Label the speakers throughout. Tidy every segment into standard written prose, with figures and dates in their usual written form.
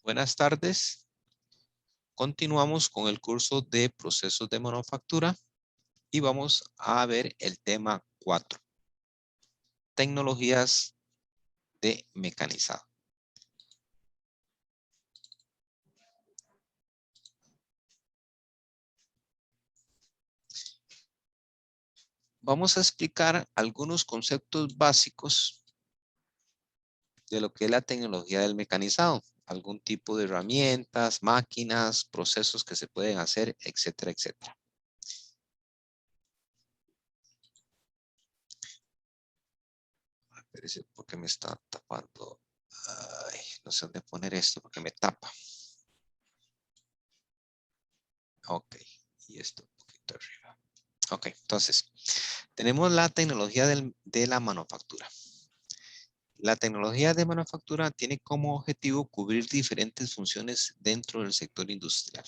Speaker 1: Buenas tardes. Continuamos con el curso de procesos de manufactura y vamos a ver el tema 4. Tecnologías de mecanizado. Vamos a explicar algunos conceptos básicos de lo que es la tecnología del mecanizado. Algún tipo de herramientas, máquinas, procesos que se pueden hacer, etcétera, etcétera. Espérese porque me está tapando. Ay, no sé dónde poner esto porque me tapa. Ok, y esto un poquito arriba. Ok, entonces, tenemos la tecnología de la manufactura. La tecnología de manufactura tiene como objetivo cubrir diferentes funciones dentro del sector industrial.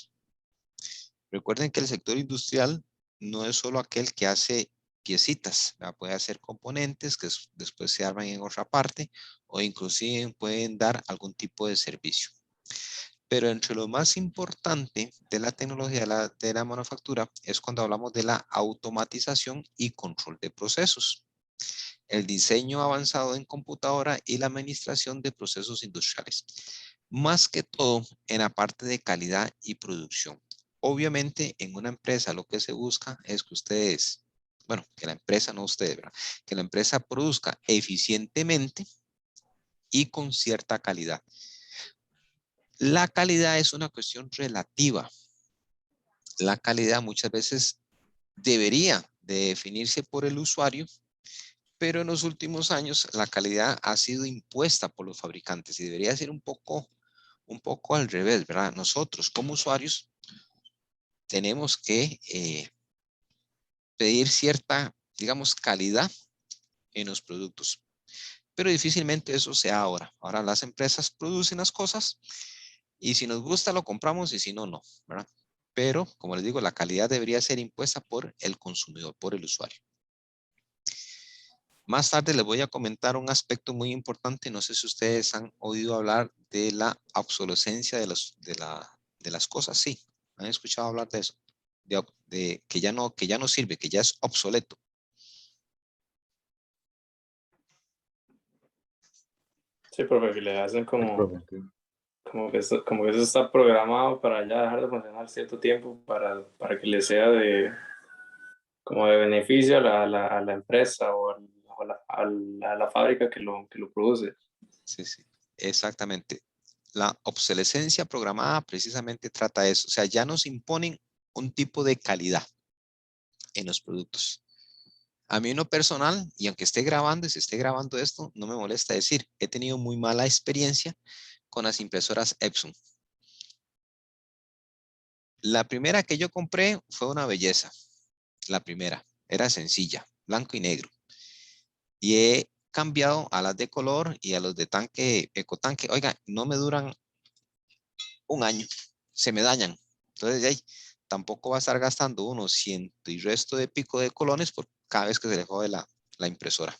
Speaker 1: Recuerden que el sector industrial no es solo aquel que hace piecitas, ¿verdad? Puede hacer componentes que después se arman en otra parte o inclusive pueden dar algún tipo de servicio. Pero entre lo más importante de la tecnología de la manufactura es cuando hablamos de la automatización y control de procesos, el diseño avanzado en computadora y la administración de procesos industriales. Más que todo en la parte de calidad y producción. Obviamente en una empresa lo que se busca es que ustedes, bueno, que la empresa, no ustedes, ¿verdad? Que la empresa produzca eficientemente y con cierta calidad. La calidad es una cuestión relativa. La calidad muchas veces debería de definirse por el usuario, pero en los últimos años la calidad ha sido impuesta por los fabricantes y debería ser un poco al revés, ¿verdad? Nosotros como usuarios tenemos que pedir cierta, digamos, calidad en los productos, pero difícilmente eso sea ahora. Ahora las empresas producen las cosas y si nos gusta lo compramos y si no, no, ¿verdad? Pero, como les digo, la calidad debería ser impuesta por el consumidor, por el usuario. Más tarde les voy a comentar un aspecto muy importante. No sé si ustedes han oído hablar de la obsolescencia de las cosas. Sí, han escuchado hablar de eso. De que ya no sirve, que ya es obsoleto.
Speaker 2: Sí, porque le hacen
Speaker 3: Sí,
Speaker 2: como,
Speaker 3: profe, sí.
Speaker 2: como que eso está programado para ya dejar de funcionar cierto tiempo para que le sea como de beneficio a la empresa a la fábrica que lo produce.
Speaker 1: Sí, sí, exactamente. La obsolescencia programada precisamente trata eso. O sea, ya nos imponen un tipo de calidad en los productos. A mí en lo personal, y aunque esté grabando y se esté grabando esto, no me molesta decir, he tenido muy mala experiencia con las impresoras Epson. La primera que yo compré fue una belleza. La primera era sencilla, blanco y negro. Y he cambiado a las de color y a los de tanque, ecotanque. Oiga, no me duran un año, se me dañan. Entonces, ahí, tampoco va a estar gastando unos ciento y resto de pico de colones por cada vez que se le jode la impresora.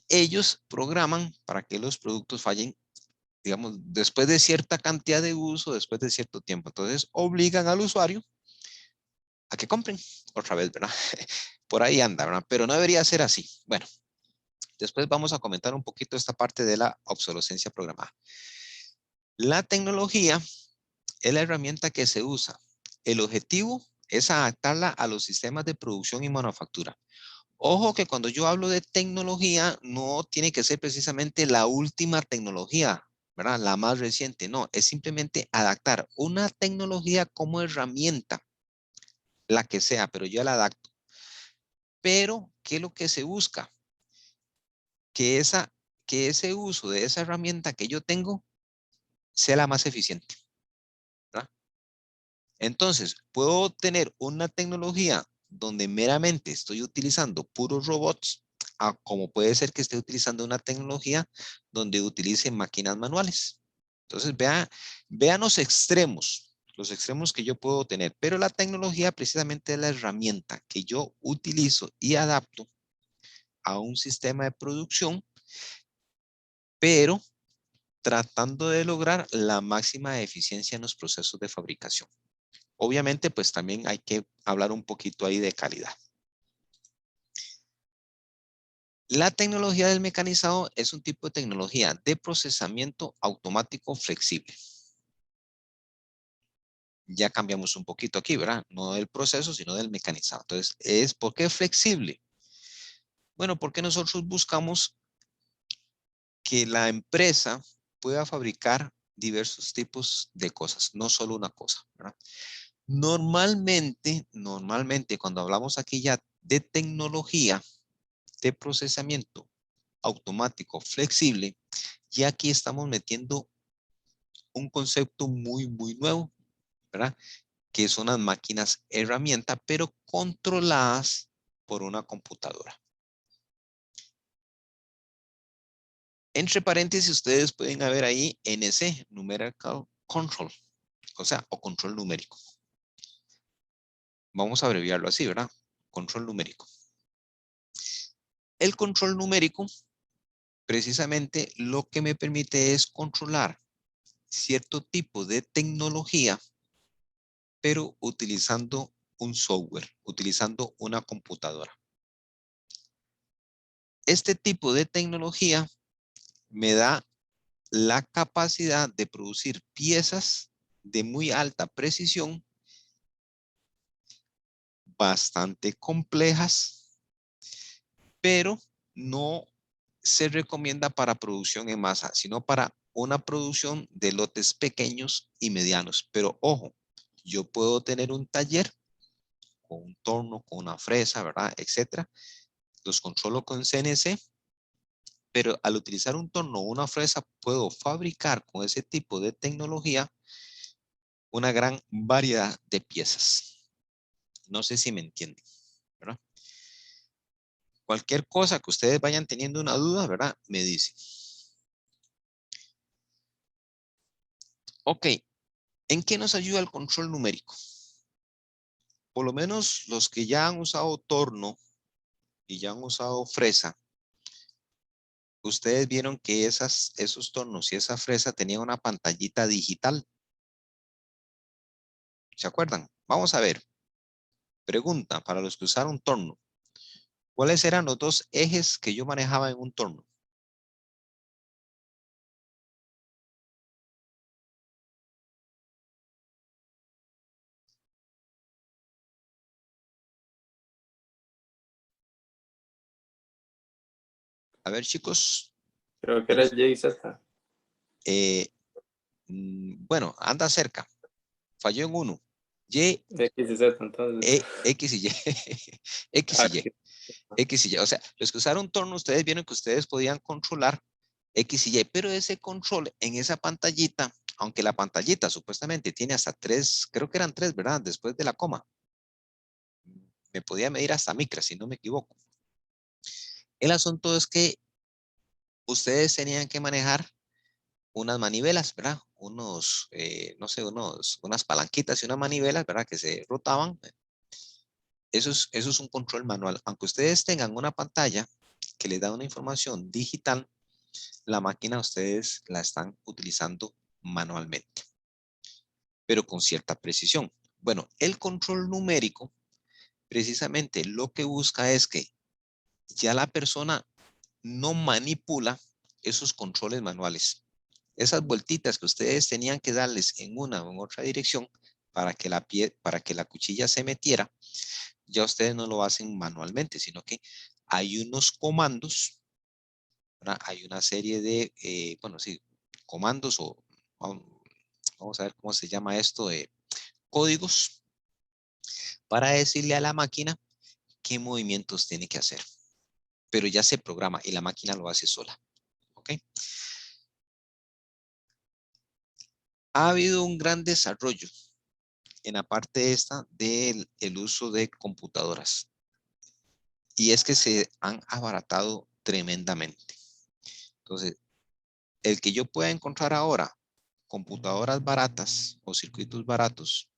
Speaker 1: Ellos programan para que los productos fallen, digamos, después de cierta cantidad de uso, después de cierto tiempo. Entonces, obligan al usuario a que compren otra vez, ¿verdad? Por ahí anda, ¿verdad? Pero no debería ser así. Bueno, después vamos a comentar un poquito esta parte de la obsolescencia programada. La tecnología es la herramienta que se usa. El objetivo es adaptarla a los sistemas de producción y manufactura. Ojo que cuando yo hablo de tecnología, no tiene que ser precisamente la última tecnología, ¿verdad? La más reciente, no, es simplemente adaptar una tecnología como herramienta, la que sea, pero yo la adapto. Pero, ¿qué es lo que se busca? Que, que ese uso de esa herramienta que yo tengo sea la más eficiente, ¿verdad? Entonces, puedo tener una tecnología donde meramente estoy utilizando puros robots, como puede ser que esté utilizando una tecnología donde utilice máquinas manuales. Entonces, vean los extremos que yo puedo tener, pero la tecnología precisamente es la herramienta que yo utilizo y adapto a un sistema de producción, pero tratando de lograr la máxima eficiencia en los procesos de fabricación. Obviamente, pues también hay que hablar un poquito ahí de calidad. La tecnología del mecanizado es un tipo de tecnología de procesamiento automático flexible. Ya cambiamos un poquito aquí, ¿verdad? No del proceso, sino del mecanizado. Entonces, ¿por qué flexible? Bueno, porque nosotros buscamos que la empresa pueda fabricar diversos tipos de cosas, no solo una cosa, ¿verdad? Normalmente cuando hablamos aquí ya de tecnología de procesamiento automático flexible, ya aquí estamos metiendo un concepto muy nuevo, ¿verdad? Que son las máquinas herramienta, pero controladas por una computadora. Entre paréntesis, ustedes pueden ver ahí NC, Numerical Control, o control numérico. Vamos a abreviarlo así, ¿verdad? Control numérico. El control numérico, precisamente, lo que me permite es controlar cierto tipo de tecnología, pero utilizando un software, utilizando una computadora. Este tipo de tecnología me da la capacidad de producir piezas de muy alta precisión, bastante complejas, pero no se recomienda para producción en masa, sino para una producción de lotes pequeños y medianos. Pero ojo, yo puedo tener un taller con un torno, con una fresa, ¿verdad? Etcétera. Los controlo con CNC, pero al utilizar un torno o una fresa puedo fabricar con ese tipo de tecnología una gran variedad de piezas. No sé si me entienden, ¿verdad? Cualquier cosa que ustedes vayan teniendo una duda, ¿verdad? Me dicen. Ok, ¿en qué nos ayuda el control numérico? Por lo menos los que ya han usado torno y ya han usado fresa, ustedes vieron que esos tornos y esa fresa tenían una pantallita digital. ¿Se acuerdan? Vamos a ver. Pregunta para los que usaron torno. ¿Cuáles eran los dos ejes que yo manejaba en un torno? A ver, chicos.
Speaker 2: Creo que era JZ.
Speaker 1: Bueno, anda cerca. Falló en uno. Y,
Speaker 2: X y Z, entonces.
Speaker 1: X y Y. X y Y.
Speaker 2: Aquí.
Speaker 1: X y Y. O sea, los que usaron torno, ustedes vieron que ustedes podían controlar X y Y, pero ese control en esa pantallita, aunque la pantallita supuestamente tiene hasta 3, creo que eran 3, ¿verdad? Después de la coma. Me podía medir hasta micras, si no me equivoco. El asunto es que ustedes tenían que manejar unas manivelas, ¿verdad? No sé, unas palanquitas y unas manivelas, ¿verdad? Que se rotaban. Eso es un control manual. Aunque ustedes tengan una pantalla que les da una información digital, la máquina ustedes la están utilizando manualmente, pero con cierta precisión. Bueno, el control numérico precisamente lo que busca es que ya la persona no manipula esos controles manuales. Esas vueltitas que ustedes tenían que darles en una o en otra dirección para que la cuchilla se metiera, ya ustedes no lo hacen manualmente, sino que hay unos comandos, ¿verdad? Hay una serie de, bueno, sí, comandos o vamos a ver cómo se llama esto, de códigos para decirle a la máquina qué movimientos tiene que hacer. Pero ya se programa y la máquina lo hace sola. ¿Ok? Ha habido un gran desarrollo en la parte esta del uso de computadoras. Y es que se han abaratado tremendamente. Entonces, el que yo pueda encontrar ahora computadoras baratas o circuitos baratos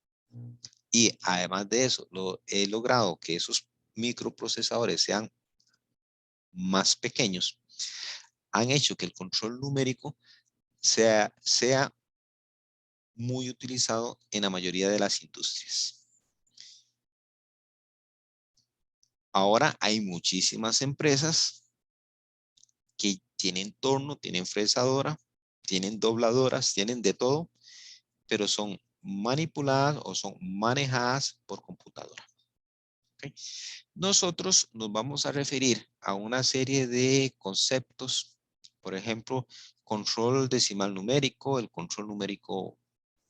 Speaker 1: y además de eso, he logrado que esos microprocesadores sean más pequeños, han hecho que el control numérico sea muy utilizado en la mayoría de las industrias. Ahora hay muchísimas empresas que tienen torno, tienen fresadora, tienen dobladoras, tienen de todo, pero son manipuladas o son manejadas por computadora. ¿Okay? Nosotros nos vamos a referir a una serie de conceptos, por ejemplo, control decimal numérico, el control numérico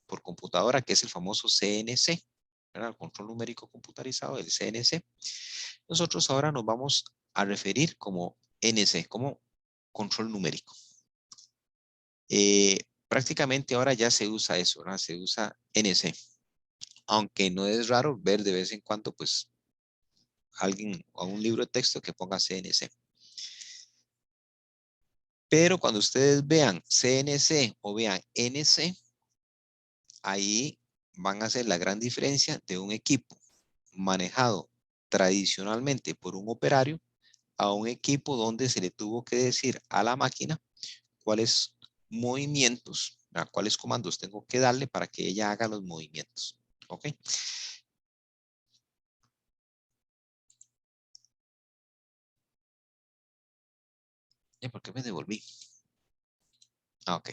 Speaker 1: por computadora, que es el famoso CNC, ¿verdad? El control numérico computarizado, el CNC. Nosotros ahora nos vamos a referir como NC, como control numérico. Prácticamente ahora ya se usa eso, ¿verdad? Se usa NC. Aunque no es raro ver de vez en cuando, pues, alguien o un libro de texto que ponga CNC. Pero cuando ustedes vean CNC o vean NC, ahí van a hacer la gran diferencia de un equipo manejado tradicionalmente por un operario a un equipo donde se le tuvo que decir a la máquina cuáles movimientos, cuáles comandos tengo que darle para que ella haga los movimientos. ¿Ok? ¿Y por qué me devolví? Ok.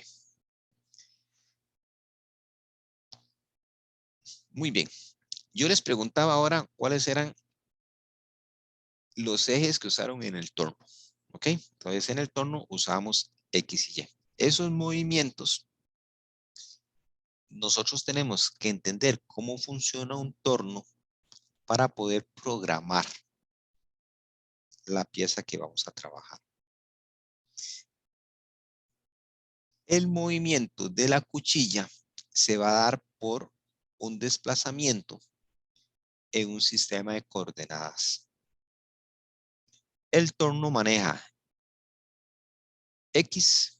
Speaker 1: Muy bien. Yo les preguntaba ahora cuáles eran los ejes que usaron en el torno. ¿Ok? Entonces en el torno usamos X y Y. Esos movimientos, nosotros tenemos que entender cómo funciona un torno para poder programar la pieza que vamos a trabajar. El movimiento de la cuchilla se va a dar por un desplazamiento en un sistema de coordenadas. El torno maneja X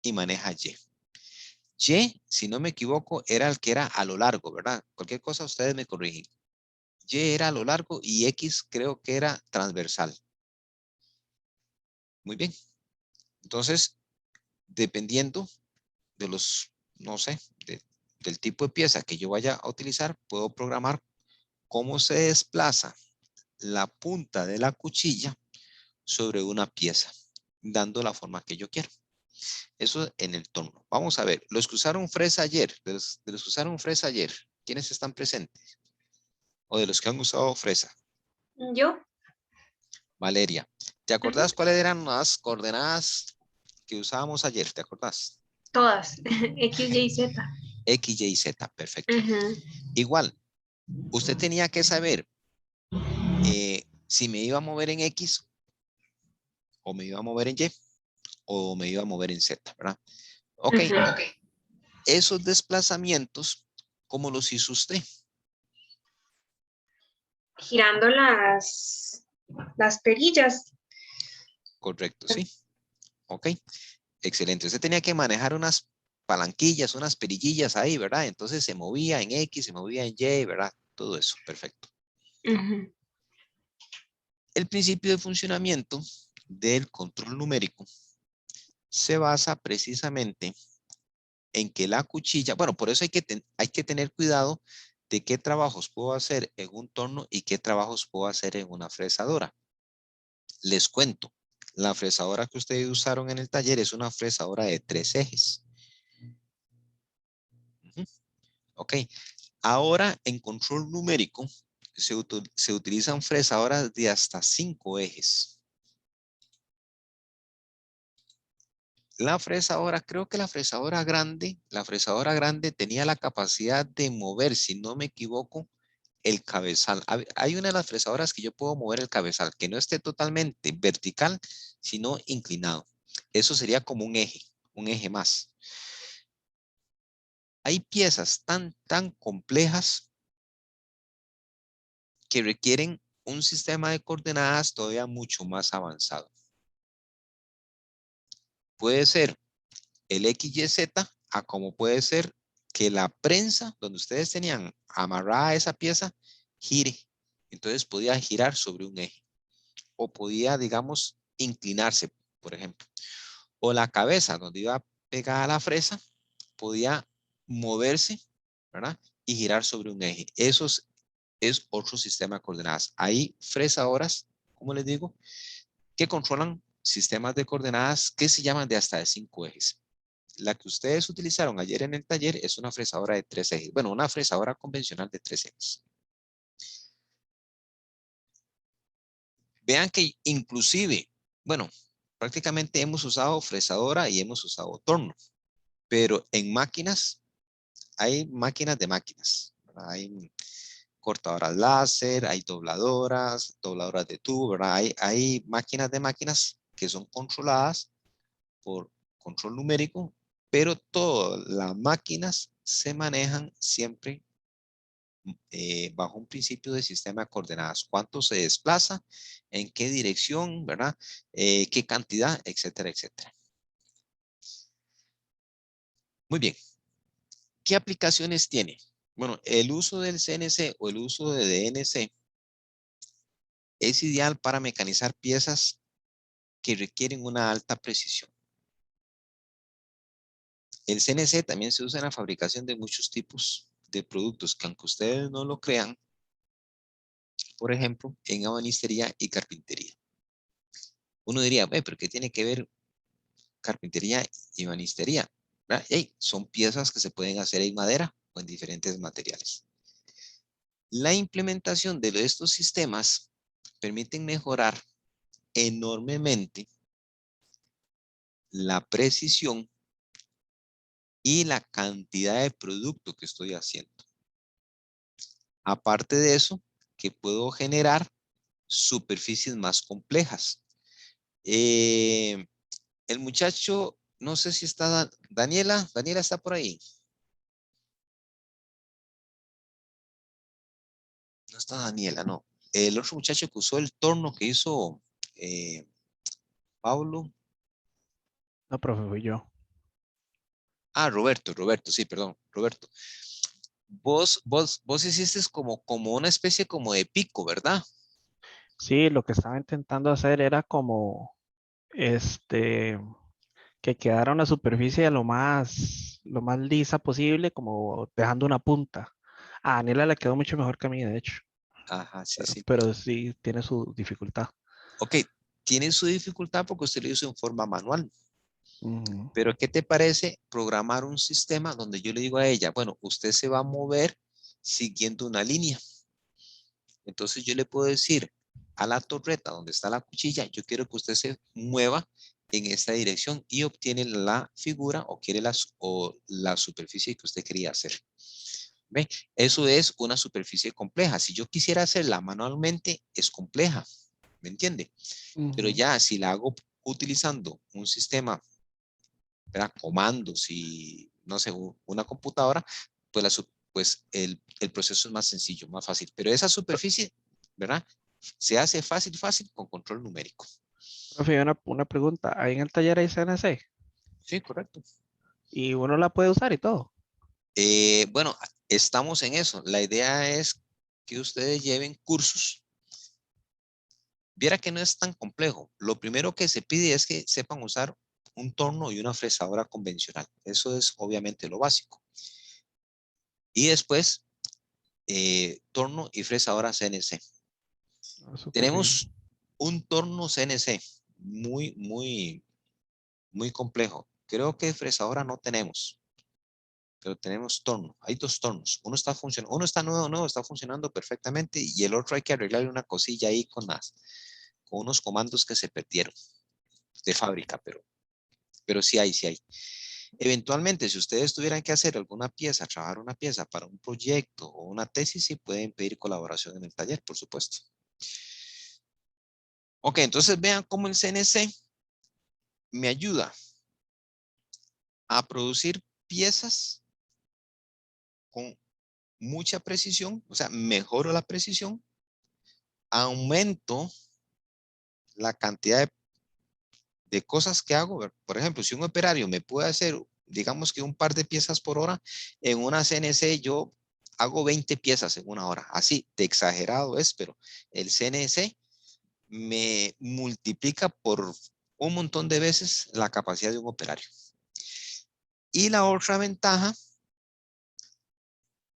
Speaker 1: y maneja Y. Y, si no me equivoco, era el que era a lo largo, ¿verdad? Cualquier cosa ustedes me corrigen. Y era a lo largo y X creo que era transversal. Muy bien. Entonces, dependiendo de los, no sé, del tipo de pieza que yo vaya a utilizar, puedo programar cómo se desplaza la punta de la cuchilla sobre una pieza, dando la forma que yo quiero. Eso en el torno. Vamos a ver, los que usaron fresa ayer, de los que usaron fresa ayer, ¿quiénes están presentes? O de los que han usado fresa.
Speaker 3: Yo.
Speaker 1: Valeria, ¿te acordás cuáles eran las coordenadas que usábamos ayer? ¿Te acordás?
Speaker 3: Todas. X, Y, Z.
Speaker 1: X, Y, Z, perfecto. Igual, usted tenía que saber si me iba a mover en X o me iba a mover en Y o me iba a mover en Z, ¿verdad? Ok. Esos desplazamientos, ¿cómo los hizo usted?
Speaker 3: Girando las perillas.
Speaker 1: Correcto, sí. Ok, excelente. Usted tenía que manejar unas palanquillas, unas perillillas ahí, ¿verdad? Entonces se movía en X, se movía en Y, ¿verdad? Todo eso, perfecto. El principio de funcionamiento del control numérico se basa precisamente en que la cuchilla, bueno, por eso hay que tener cuidado de qué trabajos puedo hacer en un torno y qué trabajos puedo hacer en una fresadora. Les cuento, la fresadora que ustedes usaron en el taller es una fresadora de 3 ejes. Ok, ahora en control numérico se utilizan fresadoras de hasta 5 ejes. La fresadora, creo que la fresadora grande tenía la capacidad de mover, si no me equivoco, el cabezal. Hay una de las fresadoras que yo puedo mover el cabezal, que no esté totalmente vertical, sino inclinado. Eso sería como un eje más. Hay piezas tan complejas que requieren un sistema de coordenadas todavía mucho más avanzado. Puede ser el XYZ, a como puede ser que la prensa donde ustedes tenían amarrada esa pieza gire. Entonces podía girar sobre un eje. O podía, digamos, inclinarse, por ejemplo. O la cabeza donde iba pegada a la fresa, podía moverse, ¿verdad? Y girar sobre un eje. Eso es otro sistema de coordenadas. Hay fresadoras, como les digo, que controlan sistemas de coordenadas que se llaman de hasta de 5 ejes. La que ustedes utilizaron ayer en el taller es una fresadora de 3 ejes. Bueno, una fresadora convencional de 3 ejes. Vean que inclusive, bueno, prácticamente hemos usado fresadora y hemos usado torno, pero en máquinas hay máquinas de máquinas. ¿Verdad? Hay cortadoras láser, hay dobladoras de tubo, ¿verdad? Hay máquinas de máquinas que son controladas por control numérico, pero todas las máquinas se manejan siempre bajo un principio de sistema de coordenadas. ¿Cuánto se desplaza? ¿En qué dirección? ¿Verdad? ¿Qué cantidad? Etcétera, etcétera. Muy bien. ¿Qué aplicaciones tiene? Bueno, el uso del CNC o el uso de DNC es ideal para mecanizar piezas que requieren una alta precisión. El CNC también se usa en la fabricación de muchos tipos de productos que, aunque ustedes no lo crean, por ejemplo, en ebanistería y carpintería. Uno diría, pero ¿qué tiene que ver carpintería y ebanistería? Hey, son piezas que se pueden hacer en madera o en diferentes materiales. La implementación de estos sistemas permiten mejorar enormemente la precisión y la cantidad de producto que estoy haciendo. Aparte de eso, que puedo generar superficies más complejas. El muchacho, no sé si está Daniela. Daniela está por ahí. No está Daniela, no. El otro muchacho que usó el torno que hizo Pablo.
Speaker 4: No, profe, fui yo.
Speaker 1: Ah, Roberto, sí, perdón, Roberto. Vos hiciste como una especie como de pico, ¿verdad?
Speaker 4: Sí, lo que estaba intentando hacer era como, que quedara una superficie lo más lisa posible, como dejando una punta. A Daniela le quedó mucho mejor que a mí, de hecho,
Speaker 1: Ajá, sí, sí.
Speaker 4: pero sí tiene su dificultad.
Speaker 1: Ok, tiene su dificultad porque usted lo hizo en forma manual.
Speaker 4: Ujú.
Speaker 1: Pero ¿qué te parece programar un sistema donde yo le digo a ella, bueno, usted se va a mover siguiendo una línea? Entonces yo le puedo decir a la torreta donde está la cuchilla, yo quiero que usted se mueva en esta dirección y obtiene la figura o quiere la superficie que usted quería hacer. ¿Ve? Eso es una superficie compleja. Si yo quisiera hacerla manualmente, es compleja. ¿Me entiende? Pero
Speaker 4: Ujú.
Speaker 1: ya si la hago utilizando un sistema, ¿verdad? Comandos y, no sé, una computadora, pues, pues el proceso es más sencillo, más fácil. Pero esa superficie, ¿verdad? Se hace fácil con control numérico.
Speaker 4: Profe, una pregunta. Ahí en el taller hay CNC
Speaker 1: Sí, correcto.
Speaker 4: y uno la puede usar y todo.
Speaker 1: Bueno, estamos en eso. La idea es que ustedes lleven cursos. Viera que no es tan complejo. Lo primero que se pide es que sepan usar un torno y una fresadora convencional. Eso es obviamente lo básico. Y después, torno y fresadora CNC.
Speaker 4: Ah, súper bien.
Speaker 1: Tenemos un torno CNC muy complejo. Creo que fresadora no tenemos, pero tenemos torno. Hay dos tornos. Uno está funcionando, uno está nuevo, está funcionando perfectamente y el otro hay que arreglarle una cosilla ahí con unos comandos que se perdieron de fábrica, pero sí hay, sí hay. Eventualmente, si ustedes tuvieran que hacer alguna pieza, trabajar una pieza para un proyecto o una tesis, sí pueden pedir colaboración en el taller, por supuesto. Ok, entonces vean cómo el CNC me ayuda a producir piezas con mucha precisión, o sea, mejoro la precisión, aumento la cantidad de cosas que hago. Por ejemplo, si un operario me puede hacer, digamos que un par de piezas por hora, en una CNC yo hago 20 piezas en una hora. Así, de exagerado es, pero el CNC me multiplica por un montón de veces la capacidad de un operario. Y la otra ventaja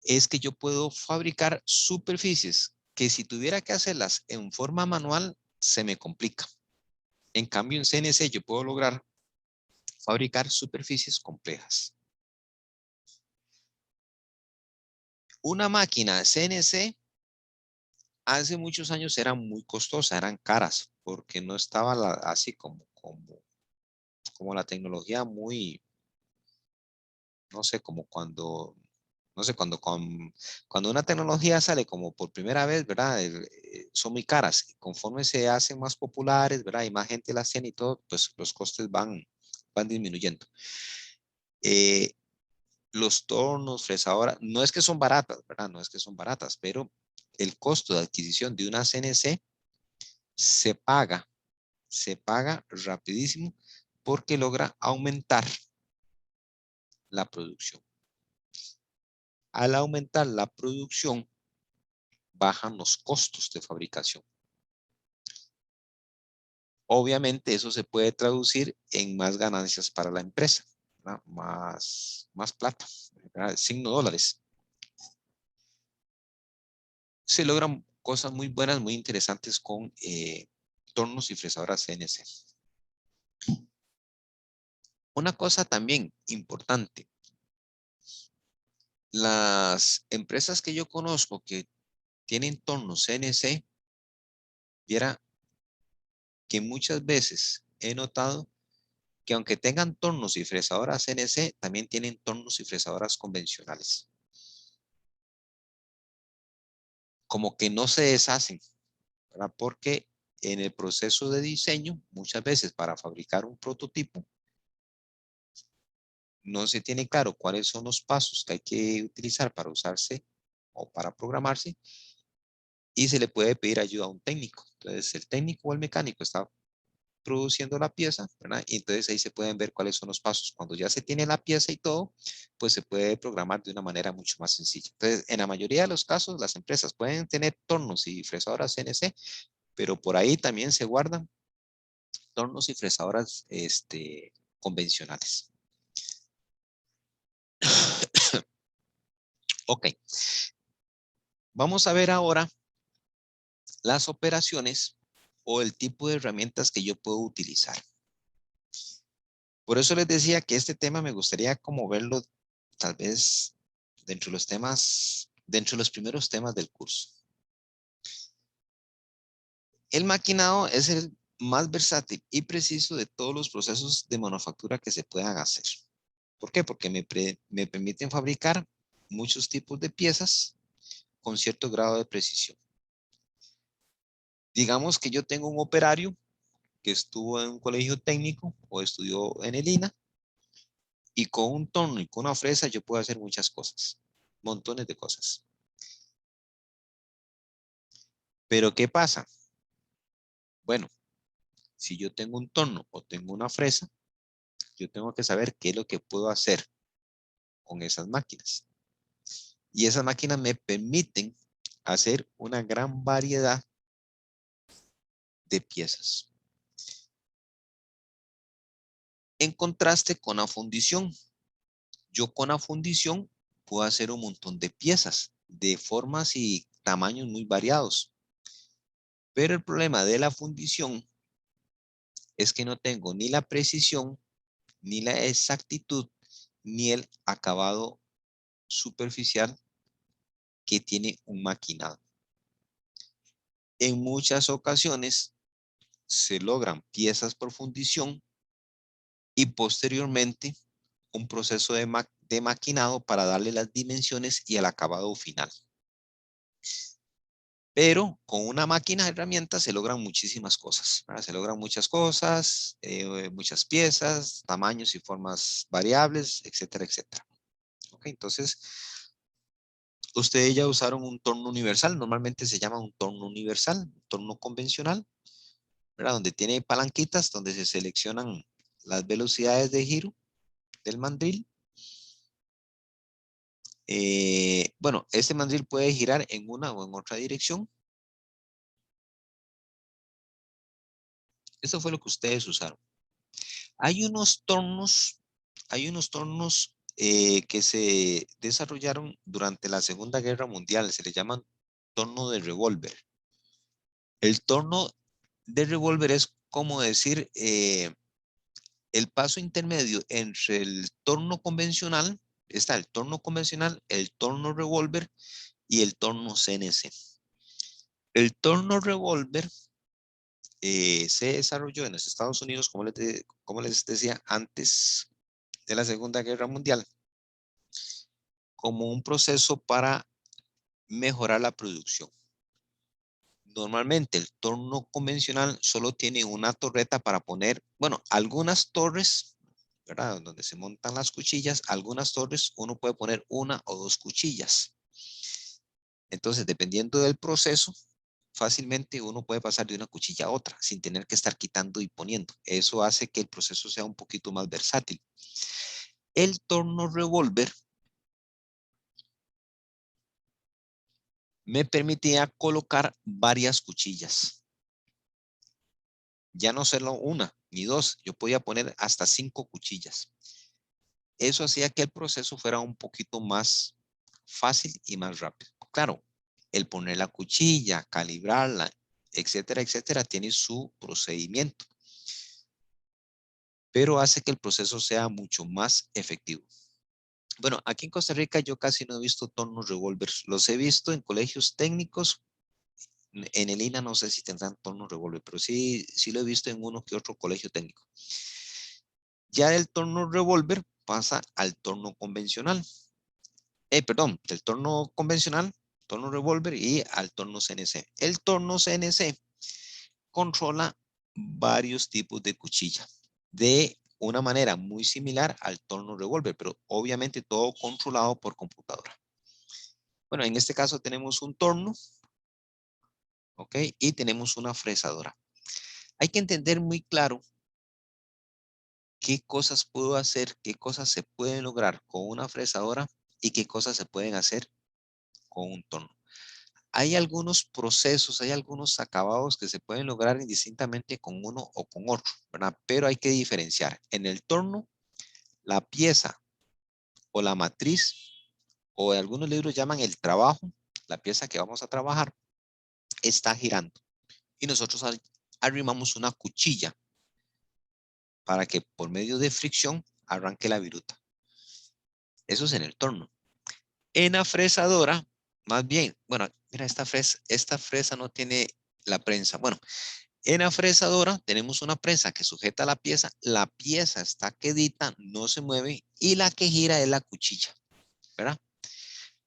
Speaker 1: es que yo puedo fabricar superficies que si tuviera que hacerlas en forma manual, se me complica. En cambio, en CNC yo puedo lograr fabricar superficies complejas. Una máquina CNC hace muchos años era muy costosa, eran caras, porque no estaba así como la tecnología muy, no sé, como cuando, no sé, cuando una tecnología sale como por primera vez, ¿verdad? Son muy caras. Y conforme se hacen más populares, ¿verdad? Y más gente las tiene y todo, pues los costes van disminuyendo. Los tornos, fresadoras, no es que son baratas, ¿verdad? No es que son baratas, pero el costo de adquisición de una CNC se paga rapidísimo porque logra aumentar la producción. Al aumentar la producción, bajan los costos de fabricación. Obviamente eso se puede traducir en más ganancias para la empresa, ¿verdad? Más plata, ¿verdad? Signo dólares. Se logran cosas muy buenas, muy interesantes con tornos y fresadoras CNC. Una cosa también importante. Las empresas que yo conozco que tienen tornos CNC, viera que muchas veces he notado que aunque tengan tornos y fresadoras CNC, también tienen tornos y fresadoras convencionales. Como que no se deshacen, ¿verdad? Porque en el proceso de diseño, muchas veces para fabricar un prototipo, no se tiene claro cuáles son los pasos que hay que utilizar para usarse o para programarse y se le puede pedir ayuda a un técnico. Entonces, el técnico o el mecánico está produciendo la pieza, ¿verdad? Y entonces ahí se pueden ver cuáles son los pasos. Cuando ya se tiene la pieza y todo, pues se puede programar de una manera mucho más sencilla. Entonces, en la mayoría de los casos, las empresas pueden tener tornos y fresadoras CNC, pero por ahí también se guardan tornos y fresadoras convencionales. Ok. Vamos a ver ahora las operaciones o el tipo de herramientas que yo puedo utilizar. Por eso les decía que este tema me gustaría como verlo tal vez dentro de los primeros temas del curso. El maquinado es el más versátil y preciso de todos los procesos de manufactura que se puedan hacer. ¿Por qué? Porque me permiten fabricar muchos tipos de piezas con cierto grado de precisión. Digamos que yo tengo un operario que estuvo en un colegio técnico o estudió en el INA y con un torno y con una fresa yo puedo hacer muchas cosas, montones de cosas. Pero ¿qué pasa? Bueno, si yo tengo un torno o tengo una fresa, yo tengo que saber qué es lo que puedo hacer con esas máquinas. Y esas máquinas me permiten hacer una gran variedad de piezas. En contraste con la fundición, yo con la fundición puedo hacer un montón de piezas de formas y tamaños muy variados. Pero el problema de la fundición es que no tengo ni la precisión, ni la exactitud, ni el acabado superficial que tiene un maquinado. En muchas ocasiones se logran piezas por fundición y posteriormente un proceso de maquinado para darle las dimensiones y el acabado final. Pero con una máquina de herramientas se logran muchísimas cosas, ¿verdad? Se logran muchas cosas, muchas piezas, tamaños y formas variables, etcétera, etcétera. Ok, entonces, ustedes ya usaron un torno universal, normalmente se llama un torno universal, un torno convencional, ¿verdad? Donde tiene palanquitas, donde se seleccionan las velocidades de giro del mandril. Bueno, este mandril puede girar en una o en otra dirección. Eso fue lo que ustedes usaron. Hay unos tornos hay unos tornos que se desarrollaron durante la Segunda Guerra Mundial. Se le llaman torno de revólver. El torno de revólver es como decir el paso intermedio entre el torno convencional. Está el torno convencional, el torno revólver y el torno CNC. El torno revólver se desarrolló en los Estados Unidos, como les decía, antes de la Segunda Guerra Mundial, como un proceso para mejorar la producción. Normalmente el torno convencional solo tiene una torreta para poner, bueno, algunas torres, ¿verdad? Donde se montan las cuchillas, algunas torres uno puede poner una o dos cuchillas. Entonces, dependiendo del proceso, fácilmente uno puede pasar de una cuchilla a otra sin tener que estar quitando y poniendo. Eso hace que el proceso sea un poquito más versátil. El torno revólver me permitía colocar varias cuchillas. Ya no solo una ni dos, yo podía poner hasta 5 cuchillas. Eso hacía que el proceso fuera un poquito más fácil y más rápido. Claro, el poner la cuchilla, calibrarla, etcétera, etcétera, tiene su procedimiento, pero hace que el proceso sea mucho más efectivo. Bueno, aquí en Costa Rica yo casi no he visto tornos revólveres. Los he visto en colegios técnicos. En el INA no sé si tendrán torno revólver, pero sí lo he visto en uno que otro colegio técnico. Ya del torno revólver pasa al torno convencional. Perdón, del torno convencional, torno revólver y al torno CNC. El torno CNC controla varios tipos de cuchilla de una manera muy similar al torno revólver, pero obviamente todo controlado por computadora. Bueno, en este caso tenemos un torno, ¿ok? Y tenemos una fresadora. Hay que entender muy claro qué cosas puedo hacer, qué cosas se pueden lograr con una fresadora y qué cosas se pueden hacer con un torno. Hay algunos procesos, hay algunos acabados que se pueden lograr indistintamente con uno o con otro, ¿verdad? Pero hay que diferenciar. En el torno, la pieza o la matriz, o en algunos libros llaman el trabajo, la pieza que vamos a trabajar, está girando. Y nosotros arrimamos una cuchilla para que por medio de fricción arranque la viruta. Eso es en el torno. En la fresadora, más bien, bueno, mira, esta fresa no tiene la prensa. Bueno, en la fresadora tenemos una prensa que sujeta la pieza está quedita, no se mueve y la que gira es la cuchilla, ¿verdad?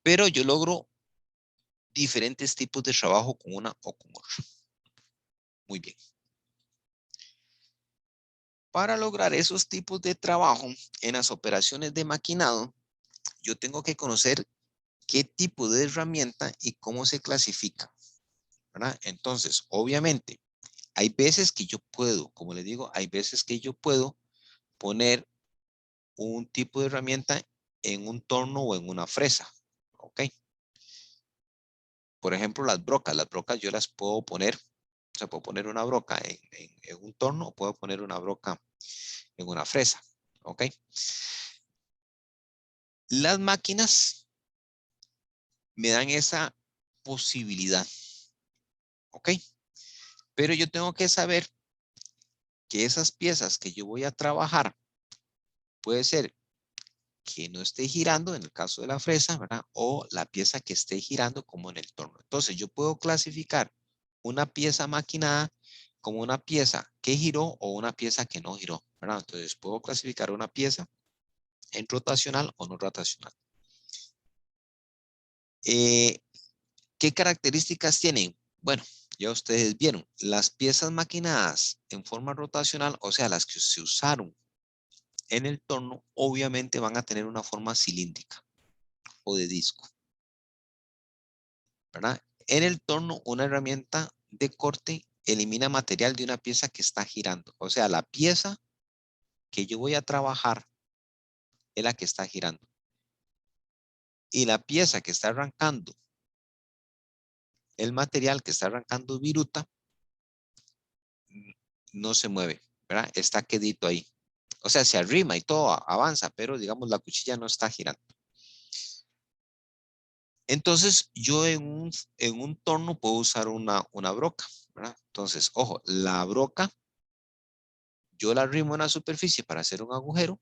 Speaker 1: Pero yo logro diferentes tipos de trabajo con una o con otra. Muy bien. Para lograr esos tipos de trabajo en las operaciones de maquinado, yo tengo que conocer qué tipo de herramienta y cómo se clasifica, ¿verdad? Entonces, obviamente, hay veces que yo puedo, como les digo, hay veces que yo puedo poner un tipo de herramienta en un torno o en una fresa, ¿ok? Por ejemplo, las brocas yo las puedo poner, o sea, puedo poner una broca en un torno o puedo poner una broca en una fresa, ¿ok? Las máquinas me dan esa posibilidad, ¿ok? Pero yo tengo que saber que esas piezas que yo voy a trabajar puede ser que no esté girando en el caso de la fresa, ¿verdad? O la pieza que esté girando como en el torno. Entonces yo puedo clasificar una pieza maquinada como una pieza que giró o una pieza que no giró, ¿verdad? Entonces puedo clasificar una pieza en rotacional o no rotacional. ¿Qué características tienen? Bueno, ya ustedes vieron, las piezas maquinadas en forma rotacional, o sea, las que se usaron en el torno, obviamente van a tener una forma cilíndrica o de disco, ¿verdad? En el torno, una herramienta de corte elimina material de una pieza que está girando. O sea, la pieza que yo voy a trabajar es la que está girando. Y la pieza que está arrancando, el material que está arrancando viruta, no se mueve, ¿verdad? Está quedito ahí. O sea, se arrima y todo avanza, pero digamos la cuchilla no está girando. Entonces, yo en un torno puedo usar una broca, ¿verdad? Entonces, ojo, la broca, yo la arrimo en la superficie para hacer un agujero,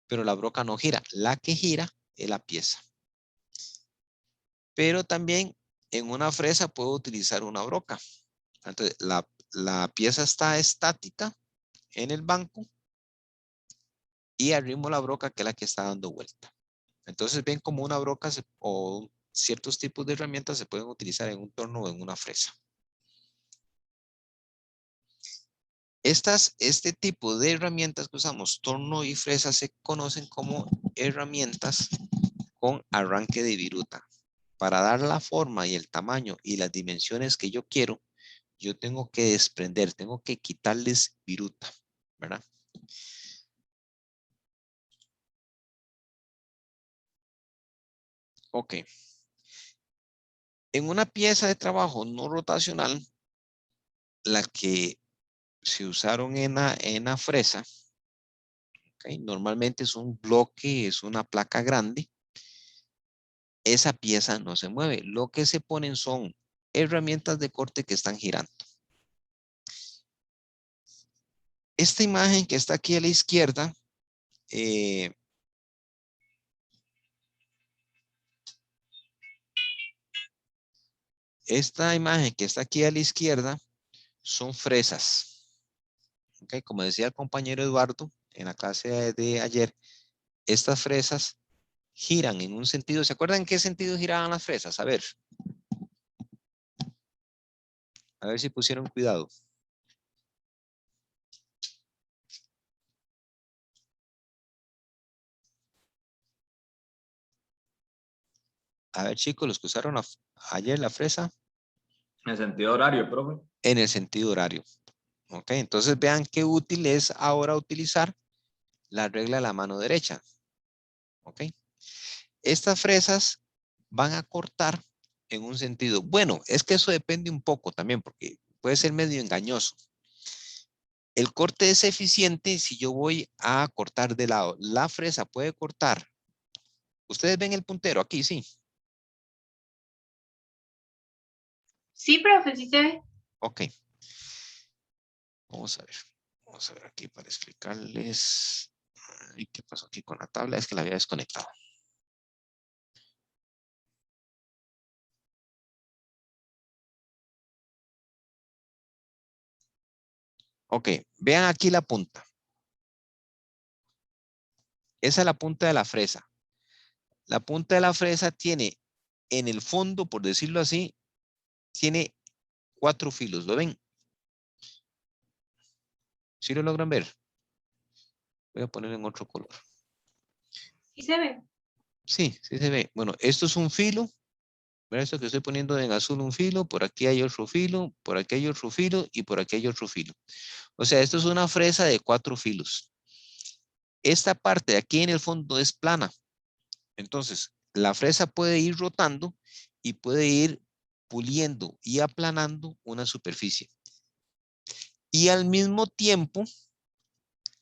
Speaker 1: pero la broca no gira. La que gira es la pieza. Pero también en una fresa puedo utilizar una broca. Entonces, la pieza está estática en el banco y arrimo la broca, que es la que está dando vuelta. Entonces, ven como una broca o ciertos tipos de herramientas se pueden utilizar en un torno o en una fresa. Este tipo de herramientas que usamos, torno y fresa, se conocen como herramientas con arranque de viruta. Para dar la forma y el tamaño y las dimensiones que yo quiero, yo tengo que desprender, tengo que quitarles viruta, ¿verdad? Ok. En una pieza de trabajo no rotacional, la que se usaron en la fresa, okay, normalmente es un bloque, es una placa grande. Esa pieza no se mueve. Lo que se ponen son herramientas de corte que están girando. Esta imagen que está aquí a la izquierda, esta imagen que está aquí a la izquierda son fresas. Okay, como decía el compañero Eduardo en la clase de ayer, estas fresas giran en un sentido. ¿Se acuerdan en qué sentido giraban las fresas? A ver si pusieron cuidado. A ver, chicos, los que usaron ayer la fresa.
Speaker 5: En el sentido horario, profe.
Speaker 1: En el sentido horario. Ok, entonces vean qué útil es ahora utilizar la regla de la mano derecha. Ok. Estas fresas van a cortar en un sentido. Bueno, es que eso depende un poco también, porque puede ser medio engañoso. El corte es eficiente si yo voy a cortar de lado. La fresa puede cortar. Ustedes ven el puntero aquí, sí.
Speaker 3: Sí, profe, sí se ve.
Speaker 1: Ok. Vamos a ver. Vamos a ver aquí para explicarles. ¿Y qué pasó aquí con la tabla? Es que la había desconectado. Ok, vean aquí la punta. Esa es la punta de la fresa. La punta de la fresa tiene en el fondo, por decirlo así, tiene 4 filos. ¿Lo ven? ¿Sí lo logran ver? Voy a poner en otro color.
Speaker 3: Sí se ve.
Speaker 1: Sí, sí se ve. Bueno, esto es un filo. ¿Verdad? Esto que estoy poniendo en azul un filo, por aquí hay otro filo, por aquí hay otro filo y por aquí hay otro filo. O sea, esto es una fresa de 4 filos. Esta parte de aquí en el fondo es plana. Entonces, la fresa puede ir rotando y puede ir puliendo y aplanando una superficie. Y al mismo tiempo,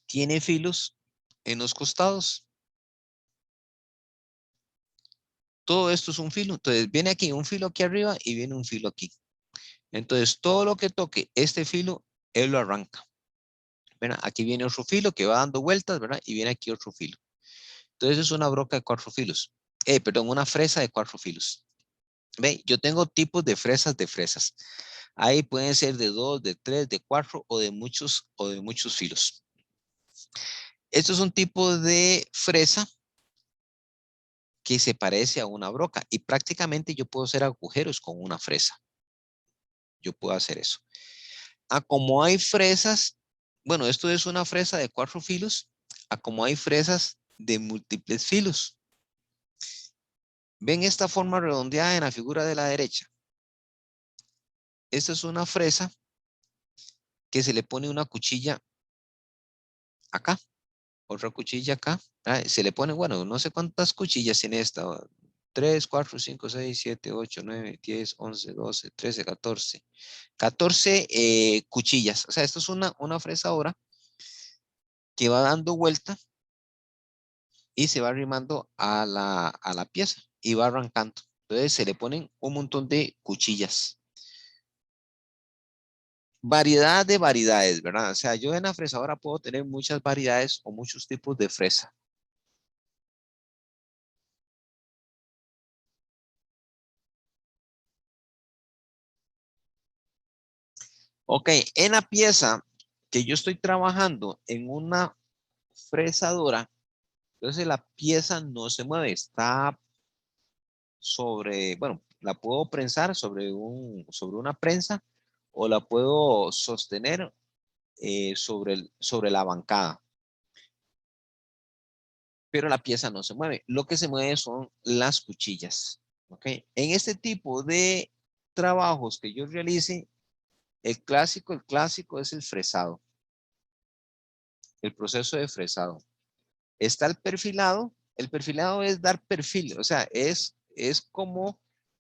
Speaker 1: tiene filos en los costados. Todo esto es un filo. Entonces, viene aquí un filo aquí arriba y viene un filo aquí. Entonces, todo lo que toque este filo, él lo arranca. ¿Verdad? Aquí viene otro filo que va dando vueltas, ¿verdad? Y viene aquí otro filo. Entonces, es una broca de 4 filos. Perdón, una fresa de 4 filos. ¿Ve? Yo tengo tipos de fresas de fresas. Ahí pueden ser de 2, de 3, de 4 o de muchos filos. Esto es un tipo de fresa que se parece a una broca y prácticamente yo puedo hacer agujeros con una fresa. Yo puedo hacer eso. Como hay fresas, bueno, esto es una fresa de 4 filos, como hay fresas de múltiples filos. ¿Ven esta forma redondeada en la figura de la derecha? Esta es una fresa que se le pone una cuchilla acá, otra cuchilla acá. Se le pone, bueno, no sé cuántas cuchillas tiene esta. 3, 4, 5, 6, 7, 8, 9, 10, 11, 12, 13, 14. 14 cuchillas. O sea, esto es una fresadora que va dando vuelta y se va arrimando a la pieza y va arrancando. Entonces se le ponen un montón de cuchillas. Variedad de variedades, ¿verdad? O sea, yo en la fresadora puedo tener muchas variedades o muchos tipos de fresa. Ok, en la pieza que yo estoy trabajando en una fresadora, entonces la pieza no se mueve, está sobre, bueno, la puedo prensar sobre una prensa o la puedo sostener sobre la bancada. Pero la pieza no se mueve. Lo que se mueve son las cuchillas. ¿Ok? En este tipo de trabajos que yo realice, el clásico es el fresado. El proceso de fresado. Está el perfilado. El perfilado es dar perfil, o sea, es como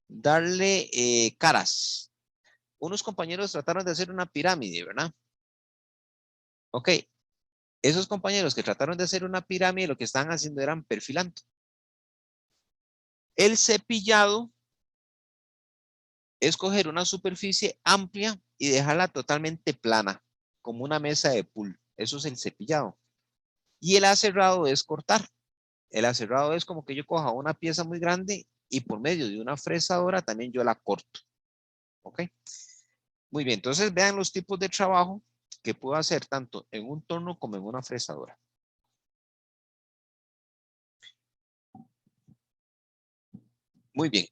Speaker 1: darle caras. Unos compañeros trataron de hacer una pirámide, ¿verdad? Ok, esos compañeros que trataron de hacer una pirámide, lo que estaban haciendo eran perfilando. El cepillado es coger una superficie amplia y dejarla totalmente plana, como una mesa de pool. Eso es el cepillado. Y el aserrado es cortar. El aserrado es como que yo coja una pieza muy grande y por medio de una fresadora también yo la corto. ¿Ok? Muy bien, entonces vean los tipos de trabajo que puedo hacer tanto en un torno como en una fresadora. Muy bien,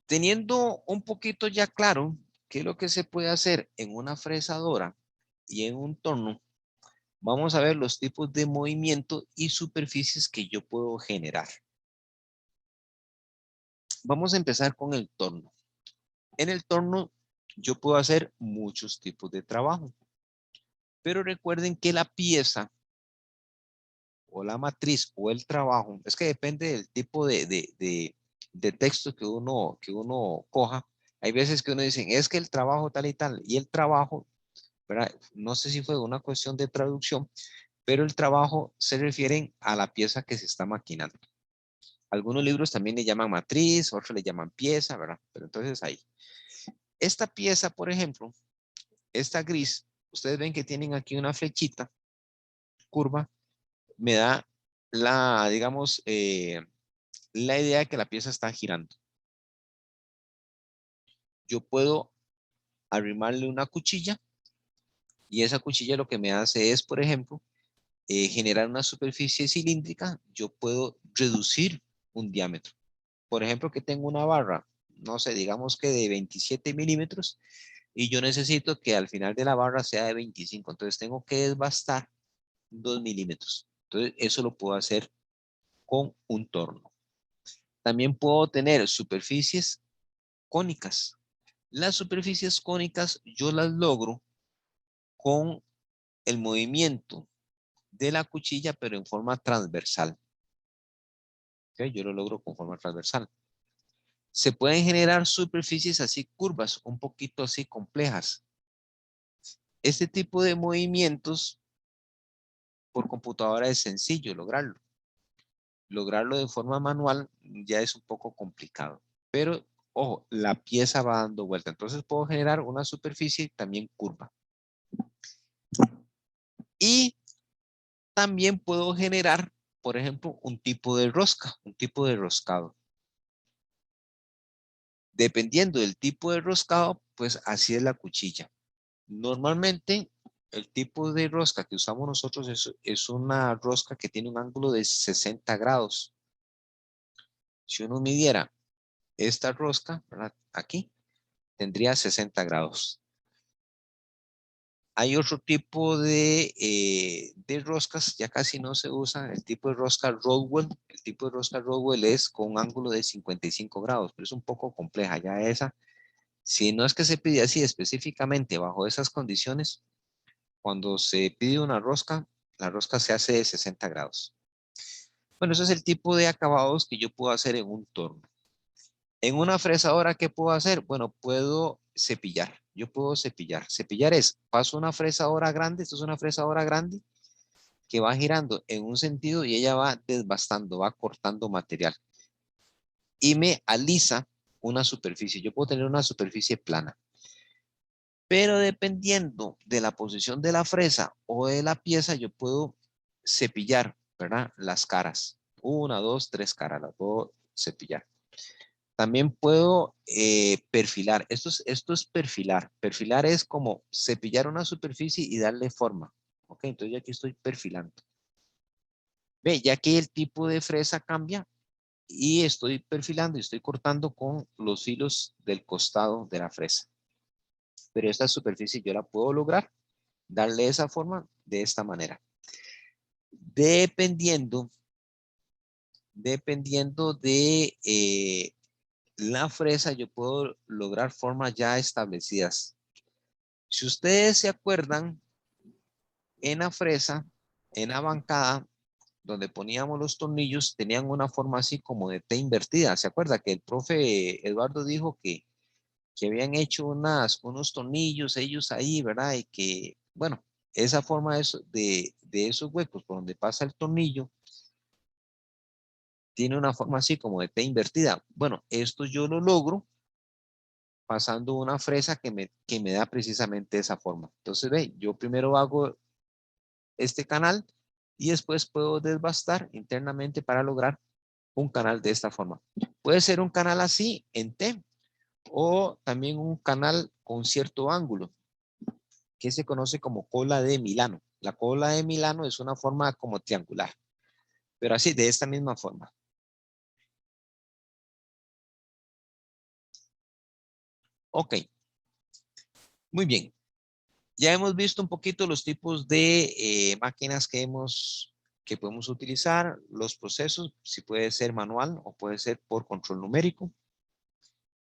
Speaker 1: teniendo un poquito ya claro qué es lo que se puede hacer en una fresadora y en un torno, vamos a ver los tipos de movimiento y superficies que yo puedo generar. Vamos a empezar con el torno. En el torno yo puedo hacer muchos tipos de trabajo, pero recuerden que la pieza o la matriz o el trabajo, es que depende del tipo de texto que uno coja. Hay veces que uno dice, es que el trabajo tal y tal, y el trabajo, ¿verdad? No sé si fue una cuestión de traducción, pero el trabajo se refiere a la pieza que se está maquinando. Algunos libros también le llaman matriz, otros le llaman pieza, ¿verdad? Pero entonces ahí. Esta pieza, por ejemplo, esta gris, ustedes ven que tienen aquí una flechita curva, me da digamos, la idea de que la pieza está girando. Yo puedo arrimarle una cuchilla y esa cuchilla lo que me hace es, por ejemplo, generar una superficie cilíndrica. Yo puedo reducir un diámetro. Por ejemplo, que tengo una barra, no sé, digamos que de 27 milímetros y yo necesito que al final de la barra sea de 25. Entonces tengo que desbastar 2 milímetros. Entonces eso lo puedo hacer con un torno. También puedo tener superficies cónicas. Las superficies cónicas yo las logro con el movimiento de la cuchilla, pero en forma transversal. ¿Okay? Yo lo logro con forma transversal. Se pueden generar superficies así curvas, un poquito así complejas. Este tipo de movimientos por computadora es sencillo lograrlo. Lograrlo de forma manual ya es un poco complicado. Pero, ojo, la pieza va dando vuelta. Entonces puedo generar una superficie también curva. Y también puedo generar, por ejemplo, un tipo de rosca, un tipo de roscado. Dependiendo del tipo de roscado, pues así es la cuchilla. Normalmente, el tipo de rosca que usamos nosotros es una rosca que tiene un ángulo de 60 grados. Si uno midiera esta rosca, ¿verdad? Aquí, tendría 60 grados. Hay otro tipo de roscas, ya casi no se usa, el tipo de rosca Rockwell. El tipo de rosca Rockwell es con un ángulo de 55 grados, pero es un poco compleja ya esa. Si no es que se pide así específicamente bajo esas condiciones, cuando se pide una rosca, la rosca se hace de 60 grados. Bueno, eso es el tipo de acabados que yo puedo hacer en un torno. En una fresadora, ¿qué puedo hacer? Bueno, puedo cepillar. Yo puedo cepillar. Cepillar es, paso una fresadora grande, esto es una fresadora grande, que va girando en un sentido y ella va desbastando, va cortando material. Y me alisa una superficie. Yo puedo tener una superficie plana. Pero dependiendo de la posición de la fresa o de la pieza, yo puedo cepillar, ¿verdad? Las caras. 1, 2, 3 caras, las puedo cepillar. También puedo perfilar. Esto es perfilar. Perfilar es como cepillar una superficie y darle forma. Ok, entonces ya aquí estoy perfilando. Ve, ya que el tipo de fresa cambia y estoy perfilando y estoy cortando con los filos del costado de la fresa. Pero esta superficie yo la puedo lograr darle esa forma de esta manera. Dependiendo de la fresa, yo puedo lograr formas ya establecidas. Si ustedes se acuerdan, en la fresa, en la bancada, donde poníamos los tornillos, tenían una forma así como de T invertida. ¿Se acuerda que el profe Eduardo dijo que habían hecho unos tornillos ellos ahí, ¿verdad? Y que, bueno, esa forma de esos huecos por donde pasa el tornillo, tiene una forma así como de T invertida. Bueno, esto yo lo logro pasando una fresa que me da precisamente esa forma. Entonces, ve, yo primero hago este canal y después puedo desbastar internamente para lograr un canal de esta forma. Puede ser un canal así en T o también un canal con cierto ángulo que se conoce como cola de Milano. La cola de Milano es una forma como triangular, pero así de esta misma forma. Ok, muy bien. Ya hemos visto un poquito los tipos de máquinas que podemos utilizar, los procesos, si puede ser manual o puede ser por control numérico.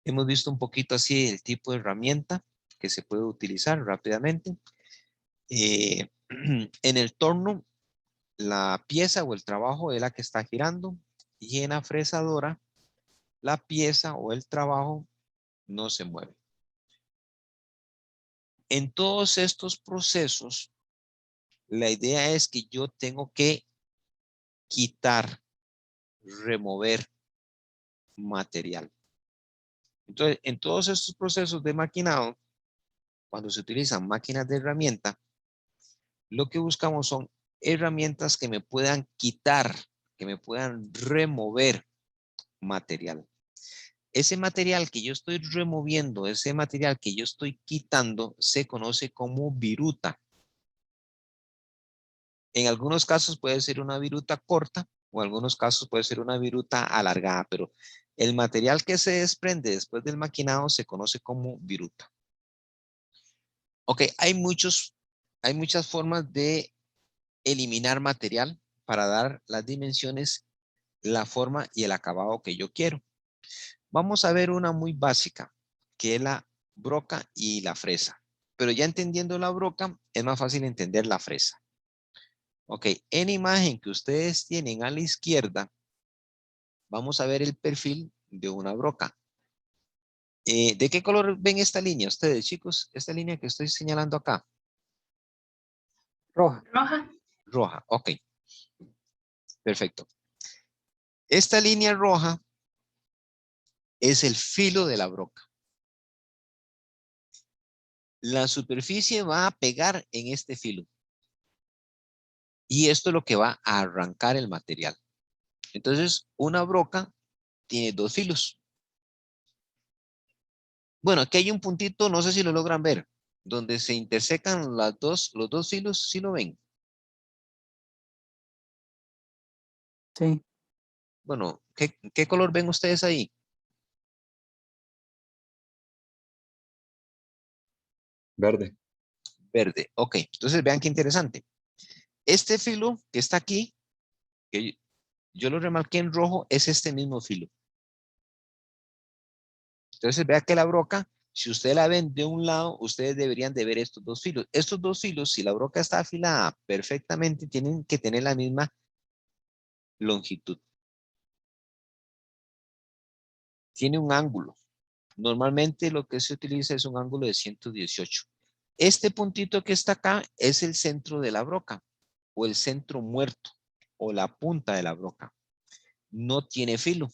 Speaker 1: Hemos visto un poquito así el tipo de herramienta que se puede utilizar rápidamente. En el torno, la pieza o el trabajo es la que está girando y en la fresadora, la pieza o el trabajo no se mueve. En todos estos procesos, la idea es que yo tengo que quitar, remover material. Entonces, en todos estos procesos de maquinado, cuando se utilizan máquinas de herramienta, lo que buscamos son herramientas que me puedan quitar, que me puedan remover material. Ese material que yo estoy removiendo, ese material que yo estoy quitando, se conoce como viruta. En algunos casos puede ser una viruta corta o en algunos casos puede ser una viruta alargada, pero el material que se desprende después del maquinado se conoce como viruta. Ok, hay muchas formas de eliminar material para dar las dimensiones, la forma y el acabado que yo quiero. Vamos a ver una muy básica, que es la broca y la fresa. Pero ya entendiendo la broca, es más fácil entender la fresa. Ok, en la imagen que ustedes tienen a la izquierda, vamos a ver el perfil de una broca. ¿De qué color ven esta línea ustedes, chicos? Esta línea que estoy señalando acá.
Speaker 6: Roja.
Speaker 3: Roja.
Speaker 1: Roja, ok. Perfecto. Esta línea roja es el filo de la broca. La superficie va a pegar en este filo. Y esto es lo que va a arrancar el material. Entonces, una broca tiene dos filos. Bueno, aquí hay un puntito, no sé si lo logran ver, donde se intersecan los dos filos, ¿sí lo ven?
Speaker 6: Sí.
Speaker 1: Bueno, ¿qué color ven ustedes ahí?
Speaker 5: Verde.
Speaker 1: Verde. Ok, entonces vean qué interesante. Este filo que está aquí, que yo lo remarqué en rojo, es este mismo filo. Entonces vea que la broca, si ustedes la ven de un lado, ustedes deberían de ver estos dos filos. Estos dos filos, si la broca está afilada perfectamente, tienen que tener la misma longitud. Tiene un ángulo. Normalmente lo que se utiliza es un ángulo de 118. Este puntito que está acá es el centro de la broca. o el centro muerto o la punta de la broca no tiene filo.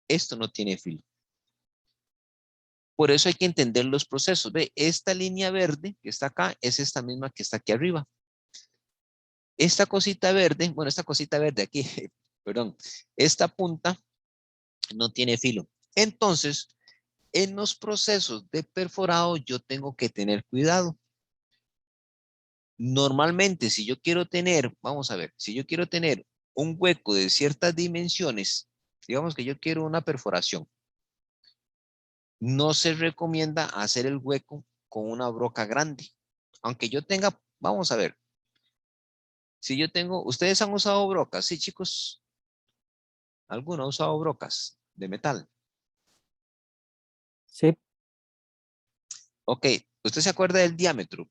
Speaker 1: Esto no tiene filo. Por eso hay que entender los procesos. Ve, esta línea verde que está acá es esta misma que está aquí arriba. Esta cosita verde, bueno, esta cosita verde aquí, perdón, esta punta no tiene filo. Entonces, en los procesos de perforado yo tengo que tener cuidado. Normalmente, si yo quiero tener, vamos a ver, si yo quiero tener un hueco de ciertas dimensiones, digamos que yo quiero una perforación, no se recomienda hacer el hueco con una broca grande. Aunque yo tenga, vamos a ver, si yo tengo, ¿ustedes han usado brocas? Sí, chicos. ¿Alguno ha usado brocas de metal?
Speaker 6: Sí,
Speaker 1: Ok, ¿usted se acuerda del diámetro?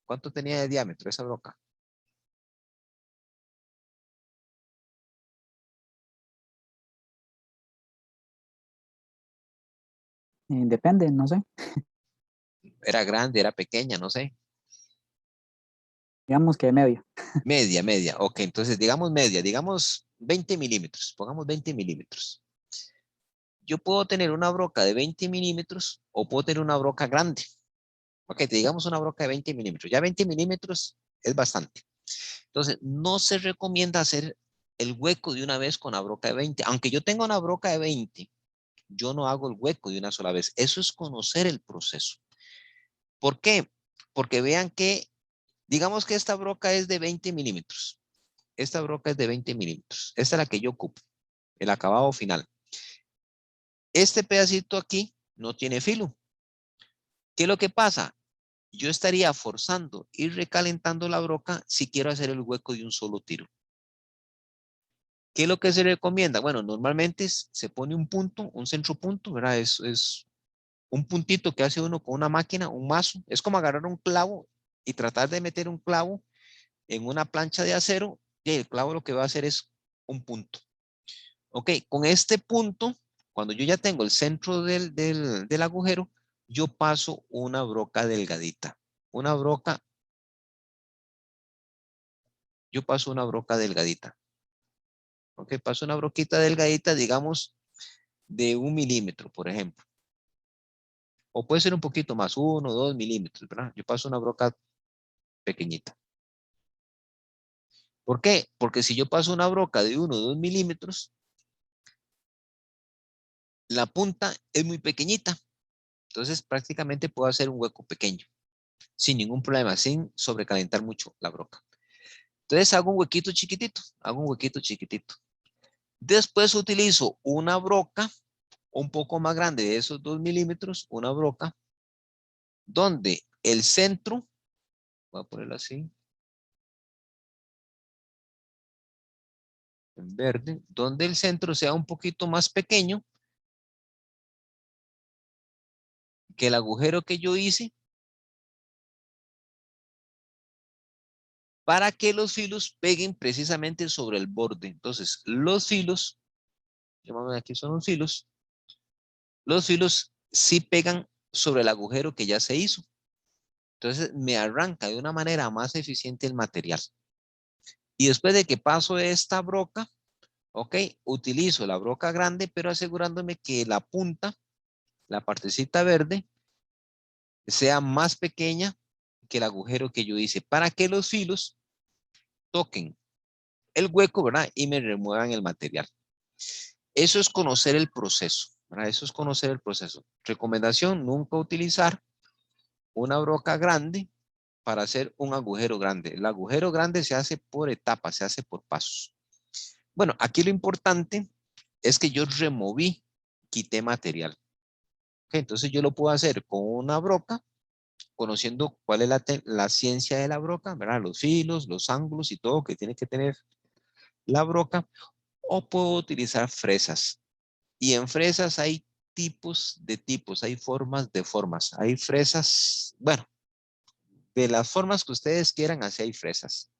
Speaker 1: ¿Cuánto tenía de diámetro esa broca?
Speaker 6: depende, no sé.
Speaker 1: ¿Era grande, era pequeña? No sé.
Speaker 6: Digamos que medio.
Speaker 1: Media, media. Ok, entonces digamos media, digamos 20 milímetros. Pongamos 20 milímetros. Yo puedo tener una broca de 20 milímetros o puedo tener una broca grande. Ok, te digamos una broca de 20 milímetros. Ya 20 milímetros es bastante. Entonces, no se recomienda hacer el hueco de una vez con la broca de 20. Aunque yo tenga una broca de 20, yo no hago el hueco de una sola vez. Eso es conocer el proceso. ¿Por qué? Porque vean que, digamos que esta broca es de 20 milímetros. Esta broca es de 20 milímetros. Esta es la que yo ocupo, el acabado final. Este pedacito aquí no tiene filo. ¿Qué es lo que pasa? Yo estaría forzando y recalentando la broca si quiero hacer el hueco de un solo tiro. ¿Qué es lo que se recomienda? Bueno, normalmente se pone un punto, un centro punto, ¿verdad? Es un puntito que hace uno con una máquina, un mazo. Es como agarrar un clavo y tratar de meter un clavo en una plancha de acero y el clavo lo que va a hacer es un punto. Ok, con este punto, cuando yo ya tengo el centro del agujero, yo paso una broca delgadita. Una broca, yo paso una broca delgadita. Ok, paso una broquita delgadita, digamos, de 1 milímetro, por ejemplo. O puede ser un poquito más, 1 o 2 milímetros, ¿verdad? Yo paso una broca pequeñita. ¿Por qué? Porque si yo paso una broca de 1 o 2 milímetros, la punta es muy pequeñita. Entonces prácticamente puedo hacer un hueco pequeño, sin ningún problema, sin sobrecalentar mucho la broca. Entonces hago un huequito chiquitito, hago un huequito chiquitito. Después utilizo una broca un poco más grande de esos 2 milímetros, una broca, donde el centro, voy a ponerlo así, en verde, donde el centro sea un poquito más pequeño que el agujero que yo hice, para que los filos peguen precisamente sobre el borde. Entonces, los filos, llamamos aquí son los filos sí pegan sobre el agujero que ya se hizo. Entonces, me arranca de una manera más eficiente el material. Y después de que paso esta broca, ok, utilizo la broca grande, pero asegurándome que la punta, la partecita verde, sea más pequeña que el agujero que yo hice, para que los filos toquen el hueco, ¿verdad? Y me remuevan el material. Eso es conocer el proceso, ¿verdad? Eso es conocer el proceso. Recomendación, nunca utilizar una broca grande para hacer un agujero grande. El agujero grande se hace por etapas, se hace por pasos. Bueno, aquí lo importante es que yo removí, quité material. Okay, entonces yo lo puedo hacer con una broca, conociendo cuál es la ciencia de la broca, ¿verdad? Los filos, los ángulos y todo que tiene que tener la broca, o puedo utilizar fresas. Y en fresas hay tipos de tipos, hay formas de formas, hay fresas, bueno, de las formas que ustedes quieran, así hay fresas.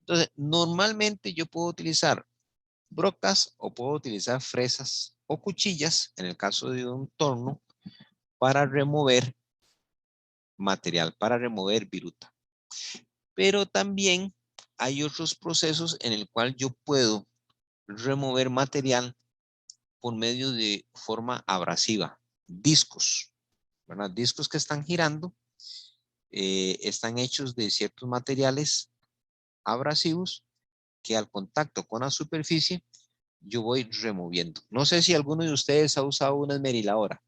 Speaker 1: Entonces, normalmente yo puedo utilizar brocas o puedo utilizar fresas o cuchillas, en el caso de un torno, para remover material, para remover viruta. Pero también hay otros procesos en el cual yo puedo remover material por medio de forma abrasiva. Discos, ¿verdad? Discos que están girando, están hechos de ciertos materiales abrasivos que al contacto con la superficie yo voy removiendo. No sé si alguno de ustedes ha usado una esmeriladora.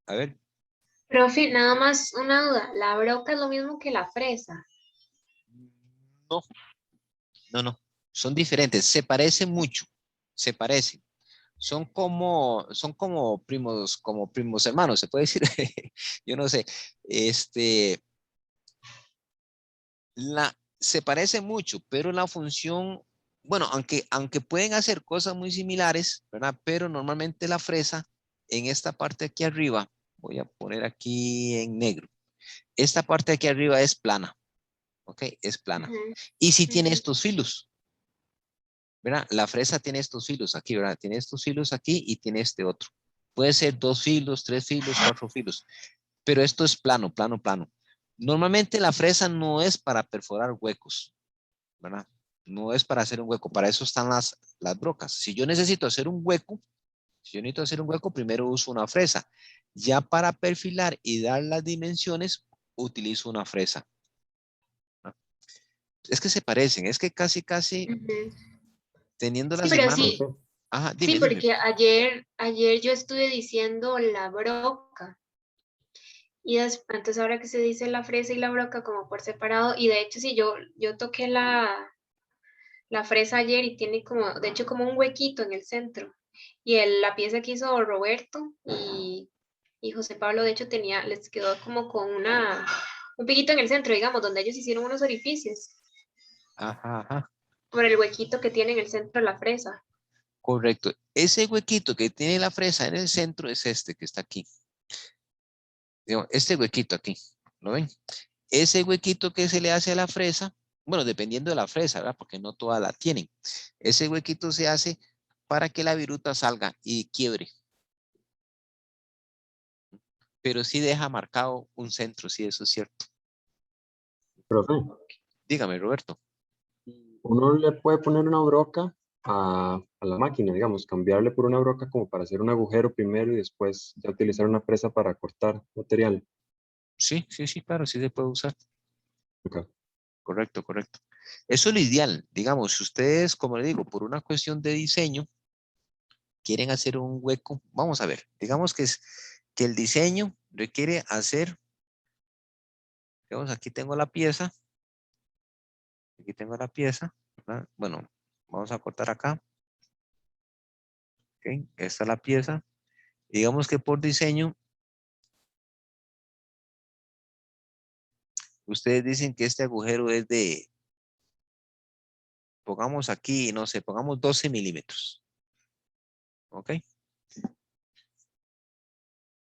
Speaker 1: A ver,
Speaker 3: Profe, nada más una duda. ¿La broca es lo mismo que la fresa?
Speaker 1: no, no. Son diferentes, se parecen mucho, se parecen. Son como primos hermanos, se puede decir. Yo no sé. Se parece mucho, pero la función, bueno, aunque pueden hacer cosas muy similares, ¿verdad? Pero normalmente la fresa, en esta parte aquí arriba, voy a poner aquí en negro, esta parte aquí arriba es plana, ¿ok? Es plana.
Speaker 3: Ujú,
Speaker 1: Y si tiene
Speaker 3: ujú.
Speaker 1: estos filos, ¿verdad? La fresa tiene estos filos aquí, ¿verdad? Tiene estos filos aquí y tiene este otro. Puede ser 2 filos, 3 filos, 4 filos, pero esto es plano, plano, plano. Normalmente la fresa no es para perforar huecos, ¿verdad? No es para hacer un hueco, para eso están las brocas. Si yo necesito hacer un hueco, primero uso una fresa. Ya para perfilar y dar las dimensiones, utilizo una fresa. ¿No? Es que se parecen, es que casi
Speaker 3: Ujú. Sí,
Speaker 1: teniéndolas en
Speaker 3: pero
Speaker 1: mano.
Speaker 3: sí,
Speaker 5: Profe,
Speaker 1: Ajá,
Speaker 3: sí,
Speaker 1: dime.
Speaker 3: porque ayer yo estuve diciendo la broca y entonces ahora que se dice la fresa y la broca como por separado y de hecho sí, yo toqué la fresa ayer y tiene como, de hecho como un huequito en el centro y la pieza que hizo Roberto y José Pablo de hecho les quedó como con un piquito en el centro, digamos, donde ellos hicieron unos orificios
Speaker 1: Ajá, ajá,
Speaker 3: por el huequito que tiene en el centro de la fresa.
Speaker 1: correcto. Ese huequito que tiene la fresa en el centro es este que está aquí. Digo, este huequito aquí, ¿lo ven? Ese huequito que se le hace a la fresa, bueno, dependiendo de la fresa, ¿verdad? Porque no todas la tienen. Ese huequito se hace para que la viruta salga y quiebre. Pero sí deja marcado un centro, sí, eso es cierto.
Speaker 5: profe,
Speaker 1: Dígame, Roberto.
Speaker 5: uno le puede poner una broca a la máquina, digamos, cambiarle por una broca como para hacer un agujero primero y después ya utilizar una presa para cortar material.
Speaker 1: Sí, claro, sí se puede usar.
Speaker 5: Ok.
Speaker 1: Correcto. Eso es lo ideal. Digamos, si ustedes, como le digo, por una cuestión de diseño, quieren hacer un hueco, vamos a ver, digamos que el diseño requiere hacer, digamos, aquí tengo la pieza, ¿verdad? Bueno, vamos a cortar acá, ¿ok? Esta es la pieza. Digamos que por diseño, ustedes dicen que este agujero es de, pongamos aquí, no sé, pongamos 12 milímetros, ¿ok?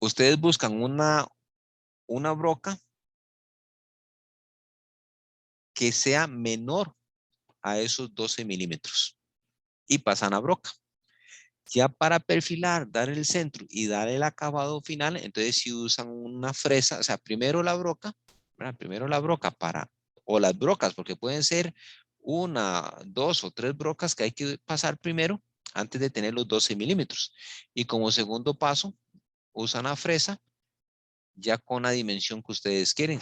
Speaker 1: Ustedes buscan una broca que sea menor a esos 12 milímetros y pasan a broca. Ya para perfilar, dar el centro y dar el acabado final, entonces si usan una fresa, o sea, primero la broca, ¿verdad? Primero la broca o las brocas, porque pueden ser 1, 2 o 3 brocas que hay que pasar primero antes de tener los 12 milímetros. Y como segundo paso, usan la fresa ya con la dimensión que ustedes quieren.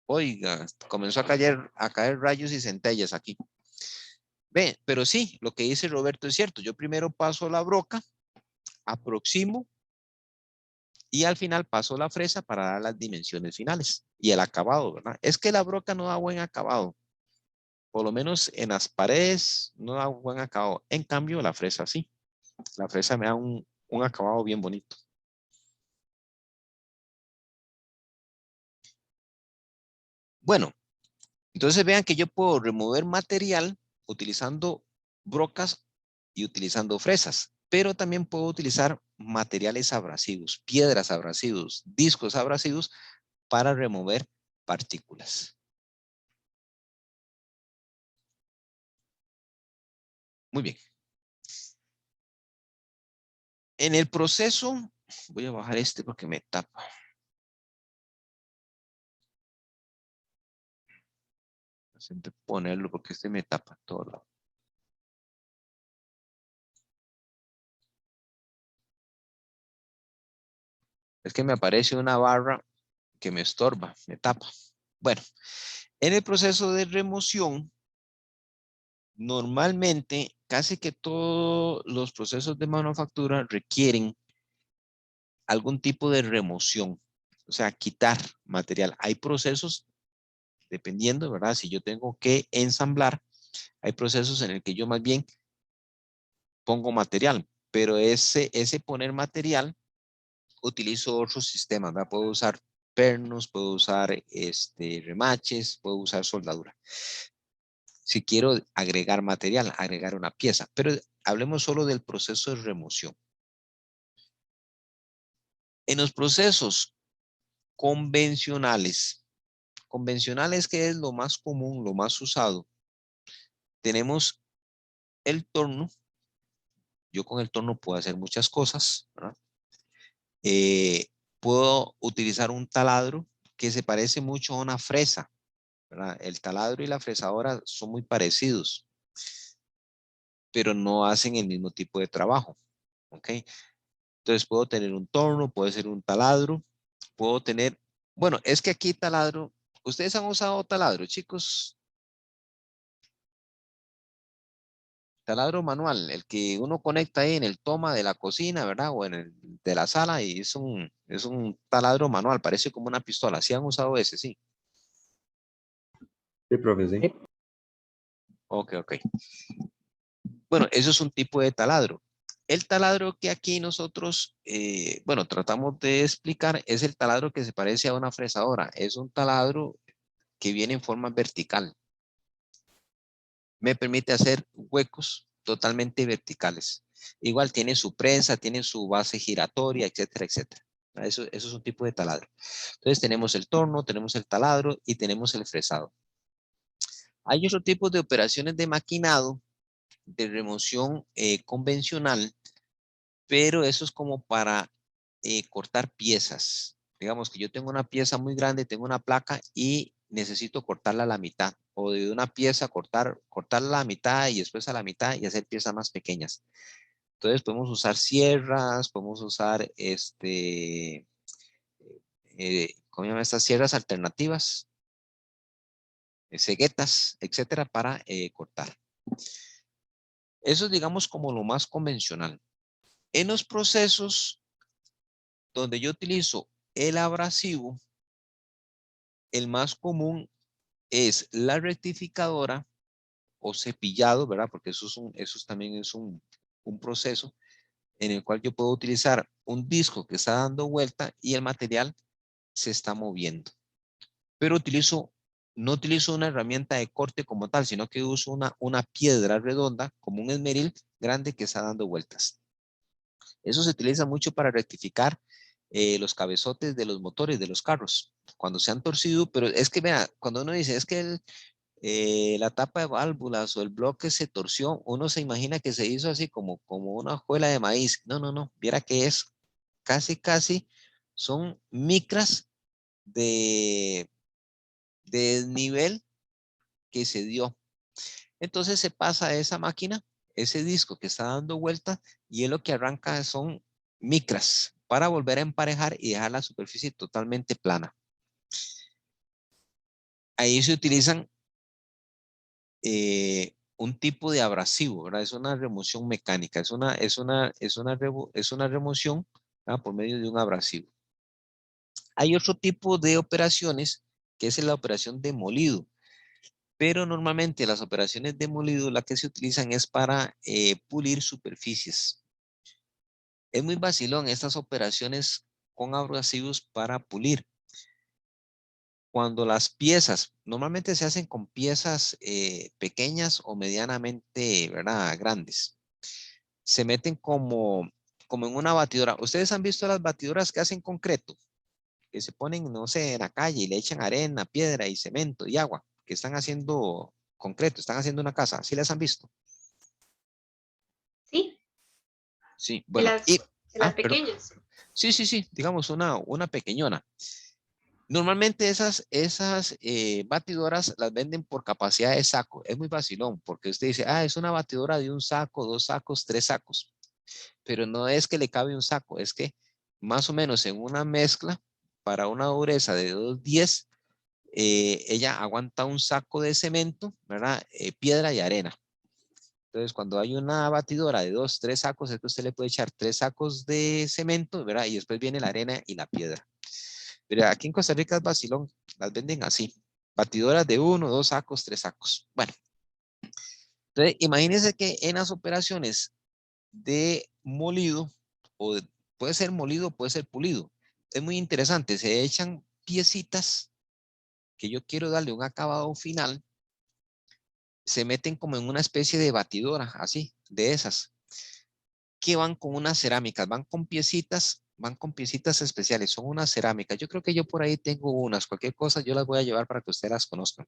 Speaker 1: Oiga, comenzó a caer rayos y centellas aquí. Ve, pero sí, lo que dice Roberto es cierto. Yo primero paso la broca, aproximo y al final paso la fresa para dar las dimensiones finales y el acabado, ¿verdad? Es que la broca no da buen acabado. Por lo menos en las paredes no da buen acabado. En cambio, la fresa sí. La fresa me da un acabado bien bonito. Bueno, entonces vean que yo puedo remover material utilizando brocas y utilizando fresas, pero también puedo utilizar materiales abrasivos, piedras abrasivos, discos abrasivos para remover partículas. Muy bien. En el proceso, voy a bajar este porque me tapa. Siempre ponerlo porque este me tapa todo lado. Es que me aparece una barra que me estorba, me tapa. Bueno, en el proceso de remoción, normalmente casi que todos los procesos de manufactura requieren algún tipo de remoción, o sea, quitar material. Hay procesos, dependiendo, ¿verdad? Si yo tengo que ensamblar, hay procesos en el que yo más bien pongo material, pero ese poner material, utilizo otros sistemas, ¿verdad? Puedo usar pernos, puedo usar remaches, puedo usar soldadura. Si quiero agregar material, agregar una pieza, pero hablemos solo del proceso de remoción. En los procesos convencionales, que es lo más común, lo más usado, tenemos el torno. Yo con el torno puedo hacer muchas cosas, ¿verdad? Puedo utilizar un taladro que se parece mucho a una fresa, ¿verdad? El taladro y la fresadora son muy parecidos, pero no hacen el mismo tipo de trabajo, ¿ok? Entonces puedo tener un torno, puede ser un taladro, puedo tener, bueno, es que aquí taladro, ¿ustedes han usado taladro, chicos? Taladro manual, el que uno conecta ahí en el toma de la cocina, ¿verdad? O en el de la sala y es un taladro manual, parece como una pistola. ¿Sí han usado ese? Sí.
Speaker 5: Sí, profe, sí.
Speaker 6: Sí.
Speaker 1: Ok, ok. Bueno, eso es un tipo de taladro. El taladro que aquí nosotros, bueno, tratamos de explicar es el taladro que se parece a una fresadora. Es un taladro que viene en forma vertical. Me permite hacer huecos totalmente verticales. Igual tiene su prensa, tiene su base giratoria, etcétera, etcétera. Eso es un tipo de taladro. Entonces tenemos el torno, tenemos el taladro y tenemos el fresado. Hay otro tipo de operaciones de maquinado, de remoción convencional, pero eso es como para cortar piezas. Digamos que yo tengo una pieza muy grande, tengo una placa y necesito cortarla a la mitad. O de una pieza cortarla a la mitad y después a la mitad y hacer piezas más pequeñas. Entonces podemos usar sierras, podemos usar ¿cómo se llaman estas sierras alternativas? Ceguetas, etcétera, para cortar. Eso es, digamos, como lo más convencional. En los procesos donde yo utilizo el abrasivo, el más común es la rectificadora o cepillado, ¿verdad? Porque eso también es un proceso en el cual yo puedo utilizar un disco que está dando vuelta y el material se está moviendo. Pero no utilizo una herramienta de corte como tal, sino que uso una piedra redonda, como un esmeril grande que está dando vueltas. Eso se utiliza mucho para rectificar los cabezotes de los motores de los carros, cuando se han torcido, pero es que, vea, cuando uno dice, es que la tapa de válvulas o el bloque se torció, uno se imagina que se hizo así como una hojuela de maíz. No, no, no, viera que es casi, son micras de desnivel que se dio. Entonces se pasa a esa máquina, ese disco que está dando vuelta, y es lo que arranca son micras para volver a emparejar y dejar la superficie totalmente plana. Ahí se utilizan un tipo de abrasivo, ¿verdad? Es una remoción mecánica, es una remoción, ¿verdad? Por medio de un abrasivo. Hay otro tipo de operaciones que es la operación de molido, pero normalmente las operaciones de molido la que se utilizan es para pulir superficies. Es muy vacilón estas operaciones con abrasivos para pulir. Cuando las piezas, normalmente se hacen con piezas pequeñas o medianamente, ¿verdad? Grandes. Se meten como en una batidora. ¿Ustedes han visto las batidoras que hacen concreto? Que se ponen, no sé, en la calle y le echan arena, piedra y cemento y agua, que están haciendo concreto, están haciendo una casa. ¿Sí las han visto? Sí,
Speaker 3: de
Speaker 1: bueno,
Speaker 3: las,
Speaker 1: y,
Speaker 3: de las
Speaker 1: perdón.
Speaker 3: pequeñas.
Speaker 1: Sí, digamos una pequeñona. Normalmente esas batidoras las venden por capacidad de saco. Es muy vacilón porque usted dice, es una batidora de un saco, 2 sacos, 3 sacos. Pero no es que le cabe un saco, es que más o menos en una mezcla para una dureza de 210, ella aguanta un saco de cemento, ¿verdad? Piedra y arena. Entonces, cuando hay una batidora de 2, 3 sacos, es que usted le puede echar 3 sacos de cemento, ¿verdad? Y después viene la arena y la piedra. Pero aquí en Costa Rica es vacilón, las venden así. Batidoras de 1, 2 sacos, 3 sacos. Bueno, entonces imagínense que en las operaciones de molido, puede ser molido, puede ser pulido. Es muy interesante, se echan piecitas que yo quiero darle un acabado final, se meten como en una especie de batidora, así, de esas, que van con unas cerámicas, van con piecitas especiales, son unas cerámicas. Yo creo que yo por ahí tengo unas, cualquier cosa yo las voy a llevar para que ustedes las conozcan.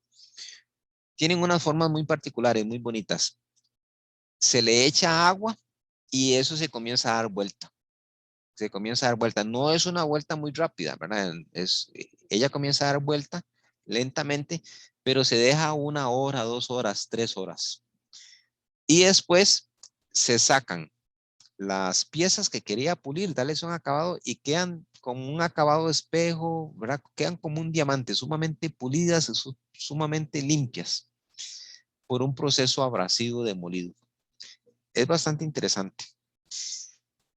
Speaker 1: Tienen unas formas muy particulares, muy bonitas. Se le echa agua y eso se comienza a dar vuelta. Se comienza a dar vuelta. No es una vuelta muy rápida, ¿verdad? Ella comienza a dar vuelta lentamente, pero se deja 1 hora, 2 horas, 3 horas. Y después se sacan las piezas que quería pulir, darles un acabado y quedan como un acabado espejo, ¿verdad? Quedan como un diamante, sumamente pulidas, sumamente limpias por un proceso abrasivo de molido. Es bastante interesante.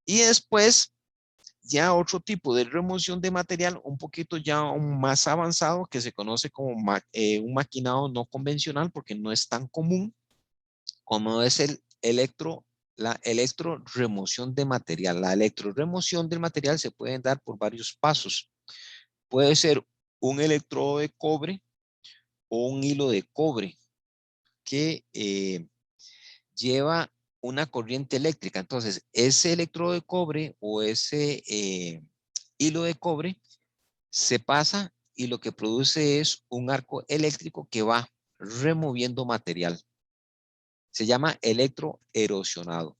Speaker 1: Y después, ya otro tipo de remoción de material, un poquito ya más avanzado, que se conoce como un maquinado no convencional, porque no es tan común, como es la electroremoción de material. La electroremoción del material se puede dar por varios pasos. Puede ser un electrodo de cobre o un hilo de cobre que lleva una corriente eléctrica. Entonces, ese electrodo de cobre o ese hilo de cobre se pasa y lo que produce es un arco eléctrico que va removiendo material. Se llama electroerosionado.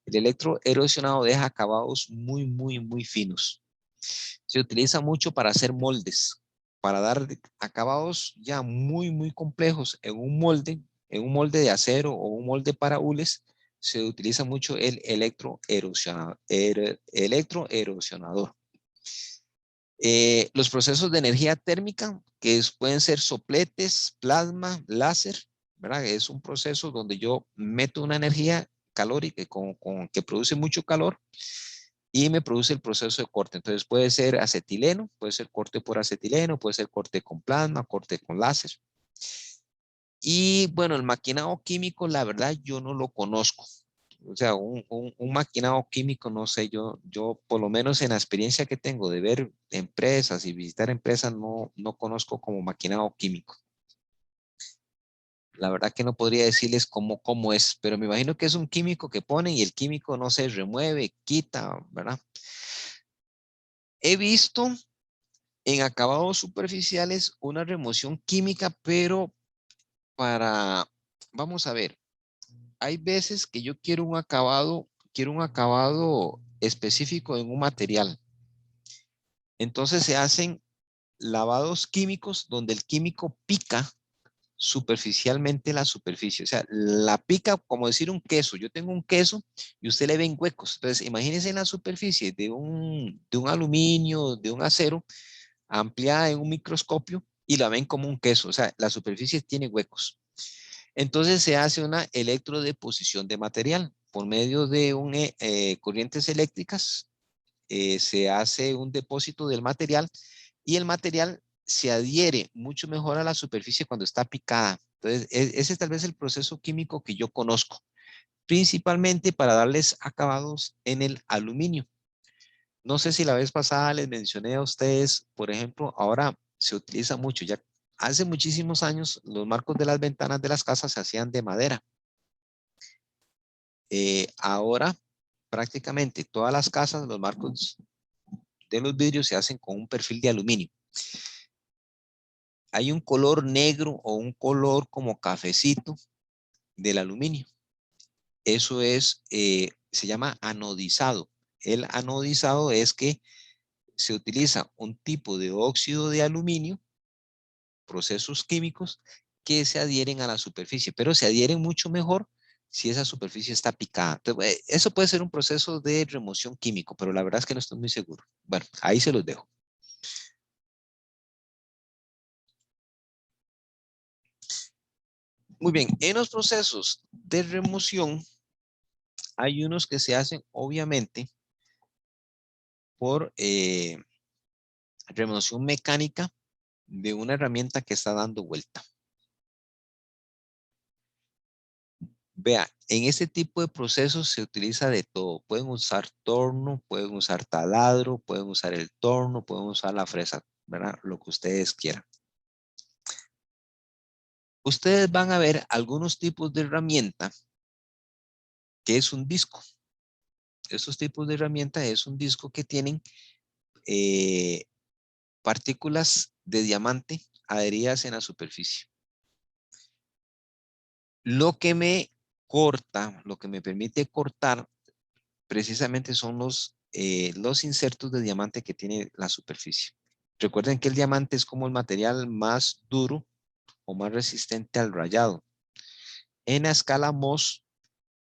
Speaker 1: El electroerosionado deja acabados muy finos. Se utiliza mucho para hacer moldes, para dar acabados ya muy complejos en un molde de acero o un molde para hules. Se utiliza mucho el electroerosionador. Los procesos de energía térmica, que pueden ser sopletes, plasma, láser, ¿verdad? Es un proceso donde yo meto una energía calórica que produce mucho calor y me produce el proceso de corte. Entonces puede ser acetileno, puede ser corte por acetileno, puede ser corte con plasma, corte con láser. Y bueno, el maquinado químico, la verdad, yo no lo conozco. O sea, un maquinado químico, no sé, yo por lo menos en la experiencia que tengo de ver empresas y visitar empresas, no conozco como maquinado químico. La verdad que no podría decirles cómo es, pero me imagino que es un químico que ponen y el químico no se remueve, quita, ¿verdad? He visto en acabados superficiales una remoción química, pero vamos a ver, hay veces que yo quiero un acabado específico en un material. Entonces se hacen lavados químicos donde el químico pica superficialmente la superficie. O sea, la pica como decir un queso. Yo tengo un queso y usted le ven huecos. Entonces, imagínense en la superficie de un aluminio, de un acero, ampliada en un microscopio y la ven como un queso. O sea, la superficie tiene huecos. Entonces se hace una electrodeposición de material por medio de corrientes eléctricas. Se hace un depósito del material y el material se adhiere mucho mejor a la superficie cuando está picada. Entonces, ese es tal vez el proceso químico que yo conozco, principalmente para darles acabados en el aluminio. No sé si la vez pasada les mencioné a ustedes, por ejemplo, ahora se utiliza mucho, ya hace muchísimos años los marcos de las ventanas de las casas se hacían de madera. Ahora prácticamente todas las casas, los marcos de los vidrios se hacen con un perfil de aluminio. Hay un color negro o un color como cafecito del aluminio. Eso es se llama anodizado. El anodizado es que se utiliza un tipo de óxido de aluminio, procesos químicos, que se adhieren a la superficie, pero se adhieren mucho mejor si esa superficie está picada. Entonces, eso puede ser un proceso de remoción químico, pero la verdad es que no estoy muy seguro. Bueno, ahí se los dejo. Muy bien, en los procesos de remoción hay unos que se hacen obviamente por remoción mecánica de una herramienta que está dando vuelta. Vea, en este tipo de procesos se utiliza de todo. Pueden usar torno, pueden usar taladro, pueden usar el torno, pueden usar la fresa, ¿verdad? Lo que ustedes quieran. Ustedes van a ver algunos tipos de herramienta que es un disco. Estos tipos de herramienta es un disco que tienen partículas de diamante adheridas en la superficie. Lo que me corta, lo que me permite cortar precisamente son los insertos de diamante que tiene la superficie. Recuerden que el diamante es como el material más duro o más resistente al rayado. En la escala Mohs,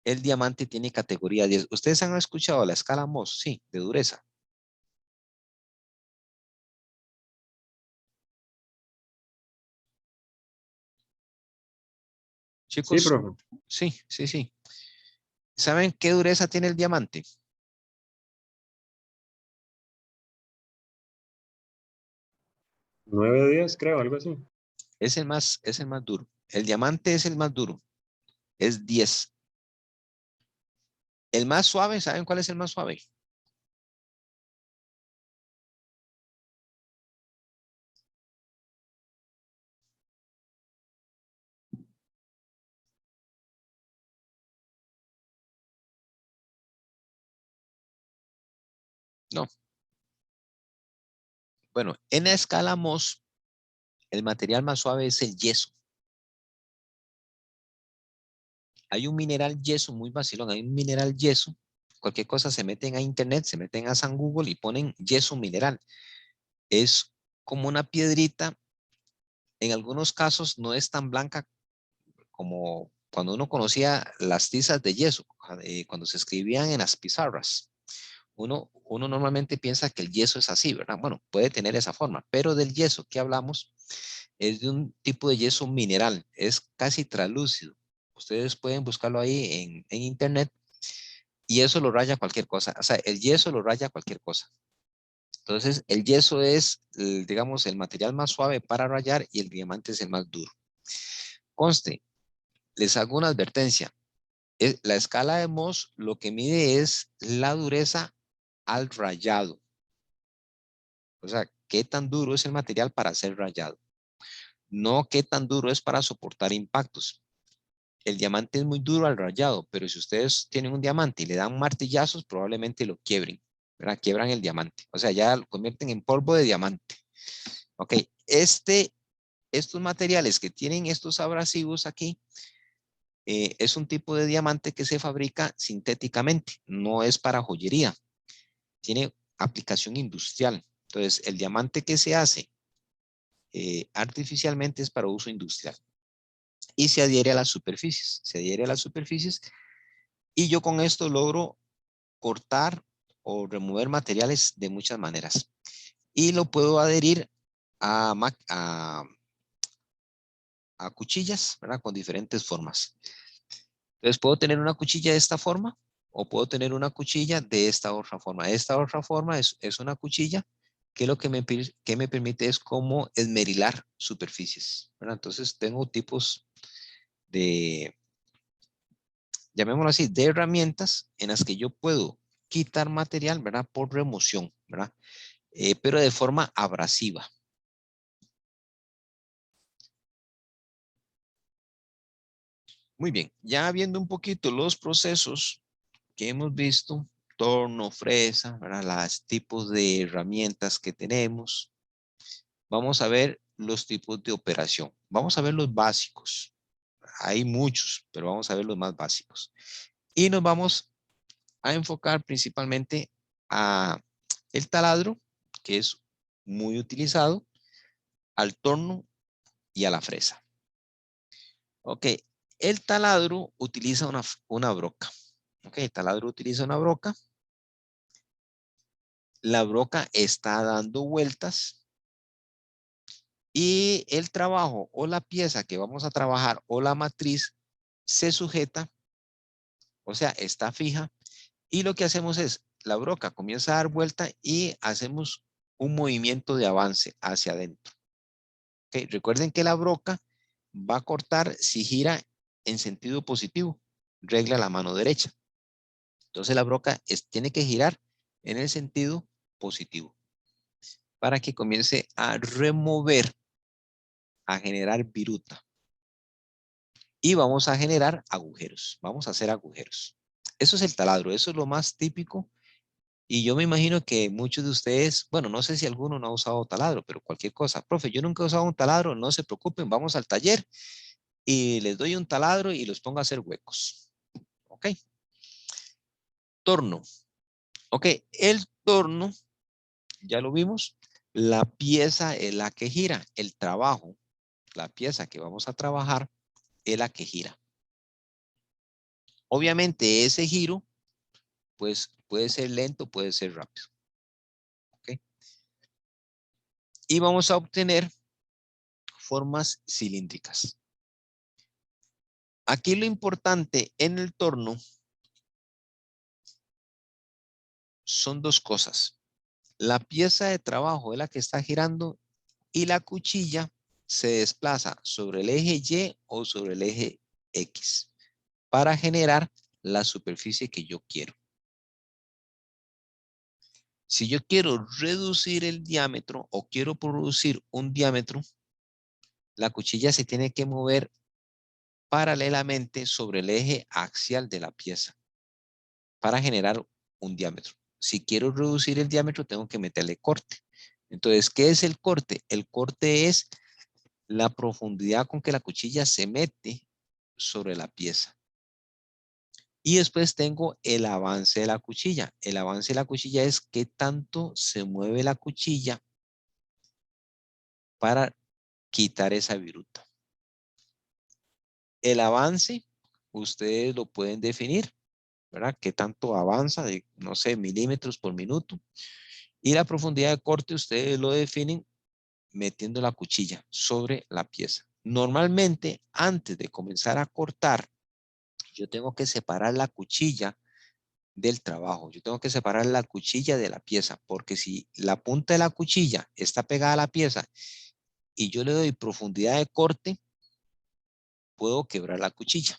Speaker 1: el diamante tiene categoría 10. ¿Ustedes han escuchado la escala Mohs? Sí, de dureza.
Speaker 5: Sí,
Speaker 1: Chicos,
Speaker 5: profe.
Speaker 1: sí. ¿Saben qué dureza tiene el diamante?
Speaker 5: 9 de 10, creo, algo así.
Speaker 1: Es el más duro. El diamante es el más duro. Es 10. El más suave, ¿saben cuál es el más suave? No. Bueno, en la escala Mohs, el material más suave es el yeso. Hay un mineral yeso muy vacilón, hay un mineral yeso. Cualquier cosa se meten a internet, se meten a San Google y ponen yeso mineral. Es como una piedrita. En algunos casos no es tan blanca como cuando uno conocía las tizas de yeso, cuando se escribían en las pizarras. Uno normalmente piensa que el yeso es así, ¿verdad? Bueno, puede tener esa forma, pero del yeso que hablamos es de un tipo de yeso mineral, es casi translúcido. Ustedes pueden buscarlo ahí en internet y eso lo raya cualquier cosa. O sea, el yeso lo raya cualquier cosa. Entonces, el yeso es, digamos, el material más suave para rayar y el diamante es el más duro. Conste, les hago una advertencia. La escala de Mohs lo que mide es la dureza al rayado. O sea, qué tan duro es el material para ser rayado. No qué tan duro es para soportar impactos. El diamante es muy duro al rayado, pero si ustedes tienen un diamante y le dan martillazos, probablemente lo quiebren, ¿verdad? Quiebran el diamante. O sea, ya lo convierten en polvo de diamante. Ok, estos materiales que tienen estos abrasivos aquí, es un tipo de diamante que se fabrica sintéticamente, no es para joyería. Tiene aplicación industrial. Entonces, el diamante que se hace artificialmente es para uso industrial. Y se adhiere a las superficies. Se adhiere a las superficies. Y yo con esto logro cortar o remover materiales de muchas maneras. Y lo puedo adherir a cuchillas, ¿verdad? Con diferentes formas. Entonces puedo tener una cuchilla de esta forma o puedo tener una cuchilla de esta otra forma. Esta otra forma es una cuchilla que lo que me permite es como esmerilar superficies, ¿verdad? Entonces tengo tipos de, llamémoslo así, de herramientas en las que yo puedo quitar material, ¿verdad? Por remoción, ¿verdad? Pero de forma abrasiva. Muy bien, ya viendo un poquito los procesos que hemos visto, torno, fresa, ¿verdad? Los tipos de herramientas que tenemos. Vamos a ver los tipos de operación. Vamos a ver los básicos. Hay muchos, pero vamos a ver los más básicos. Y nos vamos a enfocar principalmente a el taladro, que es muy utilizado, al torno y a la fresa. Ok, el taladro utiliza una broca. Ok, el taladro utiliza una broca. La broca está dando vueltas y el trabajo o la pieza que vamos a trabajar o la matriz se sujeta, o sea, está fija. Y lo que hacemos es, la broca comienza a dar vuelta y hacemos un movimiento de avance hacia adentro. Okay. Recuerden que la broca va a cortar si gira en sentido positivo. Regla la mano derecha. Entonces la broca tiene que girar en el sentido positivo para que comience a remover, a generar viruta. Y vamos a generar agujeros. Vamos a hacer agujeros. Eso es el taladro. Eso es lo más típico. Y yo me imagino que muchos de ustedes, bueno, no sé si alguno no ha usado taladro, pero cualquier cosa. Profe, yo nunca he usado un taladro, no se preocupen, vamos al taller y les doy un taladro y los pongo a hacer huecos. ¿Ok? Torno. Ok, el torno, ya lo vimos, la pieza es la que gira, el trabajo, la pieza que vamos a trabajar es la que gira. Obviamente ese giro, pues puede ser lento, puede ser rápido. ¿Ok? Y vamos a obtener formas cilíndricas. Aquí lo importante en el torno son dos cosas. La pieza de trabajo es la que está girando y la cuchilla se desplaza sobre el eje Y o sobre el eje X para generar la superficie que yo quiero. Si yo quiero reducir el diámetro o quiero producir un diámetro, la cuchilla se tiene que mover paralelamente sobre el eje axial de la pieza para generar un diámetro. Si quiero reducir el diámetro, tengo que meterle corte. Entonces, ¿qué es el corte? El corte es la profundidad con que la cuchilla se mete sobre la pieza. Y después tengo el avance de la cuchilla. El avance de la cuchilla es qué tanto se mueve la cuchilla para quitar esa viruta. El avance, ustedes lo pueden definir, ¿verdad? Qué tanto avanza de, no sé, milímetros por minuto. Y la profundidad de corte, ustedes lo definen metiendo la cuchilla sobre la pieza. Normalmente, antes de comenzar a cortar, yo tengo que separar la cuchilla del trabajo. Yo tengo que separar la cuchilla de la pieza, porque si la punta de la cuchilla está pegada a la pieza y yo le doy profundidad de corte, puedo quebrar la cuchilla.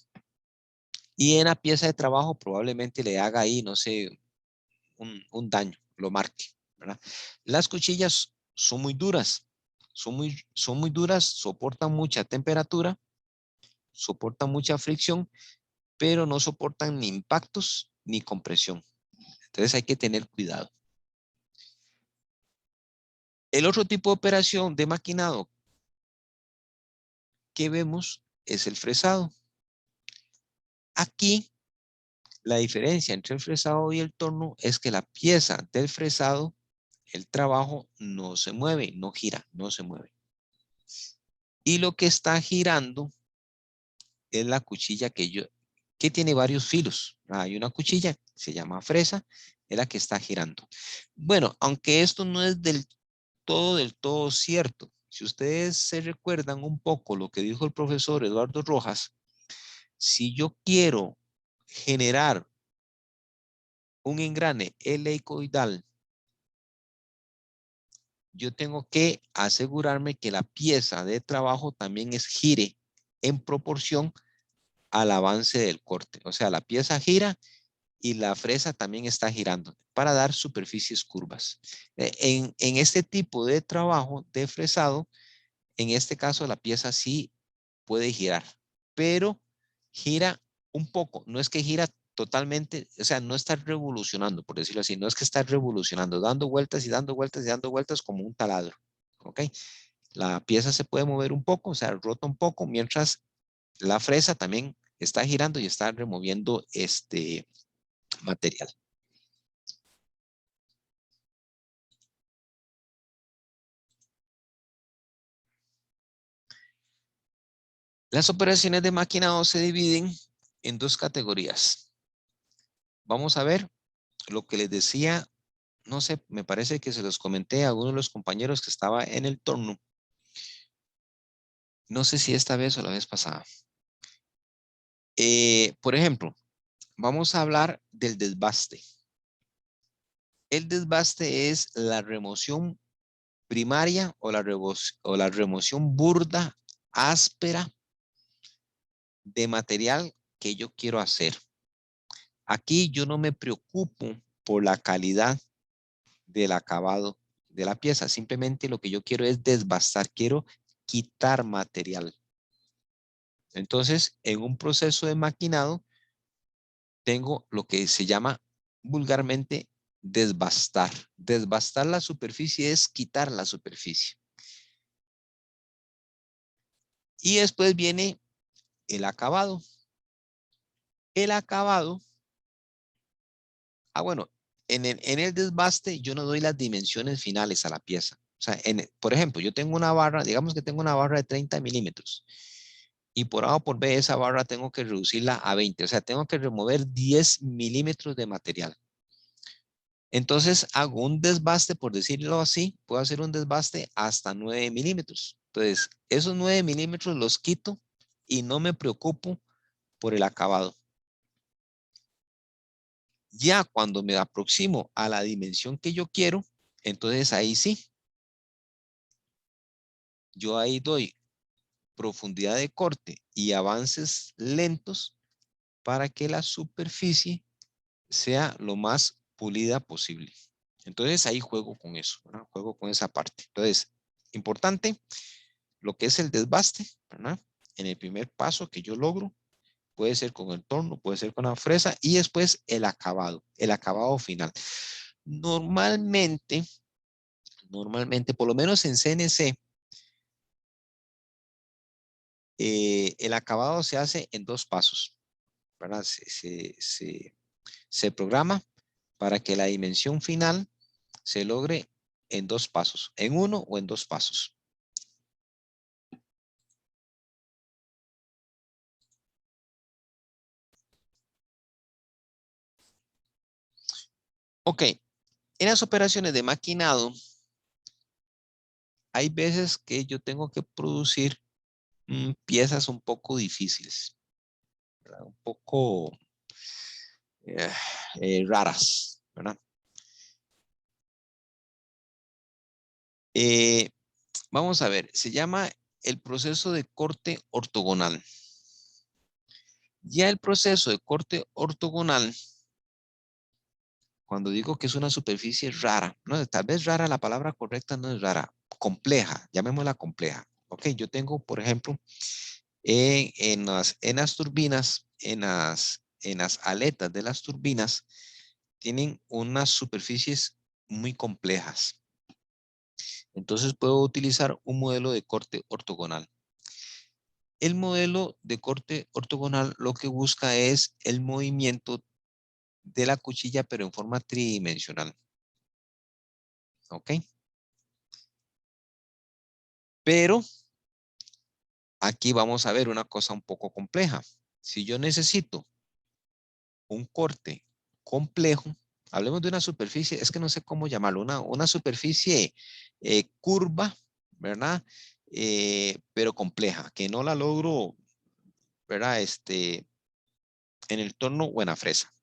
Speaker 1: Y en la pieza de trabajo probablemente le haga ahí, no sé, un daño, lo marque, ¿verdad? Las cuchillas son muy duras, son muy duras, soportan mucha temperatura, soportan mucha fricción, pero no soportan ni impactos ni compresión. Entonces hay que tener cuidado. El otro tipo de operación de maquinado que vemos es el fresado. Aquí la diferencia entre el fresado y el torno es que la pieza del fresado, el trabajo no se mueve, no gira, no se mueve. Y lo que está girando es la cuchilla que tiene varios filos. Hay una cuchilla, se llama fresa, es la que está girando. Bueno, aunque esto no es del todo cierto. Si ustedes se recuerdan un poco lo que dijo el profesor Eduardo Rojas, si yo quiero generar un engrane helicoidal, yo tengo que asegurarme que la pieza de trabajo también gire en proporción al avance del corte. O sea, la pieza gira y la fresa también está girando para dar superficies curvas. En este tipo de trabajo de fresado, en este caso la pieza sí puede girar, pero gira un poco, no es que gira totalmente, o sea, no está revolucionando, por decirlo así, no es que está revolucionando, dando vueltas y dando vueltas y dando vueltas como un taladro, ¿ok? La pieza se puede mover un poco, o sea, rota un poco, mientras la fresa también está girando y está removiendo material. Las operaciones de maquinado se dividen en dos categorías. Vamos a ver lo que les decía, no sé, me parece que se los comenté a uno de los compañeros que estaba en el turno. No sé si esta vez o la vez pasada. Por ejemplo, vamos a hablar del desbaste. El desbaste es la remoción primaria o la remoción burda, áspera de material que yo quiero hacer. Aquí yo no me preocupo por la calidad del acabado de la pieza. Simplemente lo que yo quiero es desbastar. Quiero quitar material. Entonces, en un proceso de maquinado, tengo lo que se llama vulgarmente desbastar. Desbastar la superficie es quitar la superficie. Y después viene el acabado. El acabado, bueno, en el desbaste yo no doy las dimensiones finales a la pieza. O sea, por ejemplo, yo tengo una barra, digamos que tengo una barra de 30 milímetros. Y por A o por B esa barra tengo que reducirla a 20. O sea, tengo que remover 10 milímetros de material. Entonces hago un desbaste, por decirlo así, puedo hacer un desbaste hasta 9 milímetros. Entonces, esos 9 milímetros los quito y no me preocupo por el acabado. Ya cuando me aproximo a la dimensión que yo quiero, entonces ahí sí. Yo ahí doy profundidad de corte y avances lentos para que la superficie sea lo más pulida posible. Entonces ahí juego con eso, ¿verdad? Juego con esa parte. Entonces, importante, lo que es el desbaste, ¿verdad? En el primer paso que yo logro, puede ser con el torno, puede ser con la fresa y después el acabado final. Normalmente, por lo menos en CNC, el acabado se hace en dos pasos, ¿verdad? Se programa para que la dimensión final se logre en dos pasos, en uno o en dos pasos. Ok, en las operaciones de maquinado, hay veces que yo tengo que producir piezas un poco difíciles, ¿verdad? Un poco raras, ¿verdad? Vamos a ver, se llama el proceso de corte ortogonal. Ya el proceso de corte ortogonal, cuando digo que es una superficie rara, no, tal vez rara, la palabra correcta no es rara, compleja, llamémosla compleja. Ok, yo tengo, por ejemplo, en las turbinas, en las aletas de las turbinas, tienen unas superficies muy complejas. Entonces puedo utilizar un modelo de corte ortogonal. El modelo de corte ortogonal lo que busca es el movimiento de la cuchilla, pero en forma tridimensional. ¿Ok? Pero aquí vamos a ver una cosa un poco compleja. Si yo necesito un corte complejo, hablemos de una superficie, es que no sé cómo llamarlo, una superficie curva, ¿verdad? Pero compleja, que no la logro, ¿verdad? En el torno o en la fresa.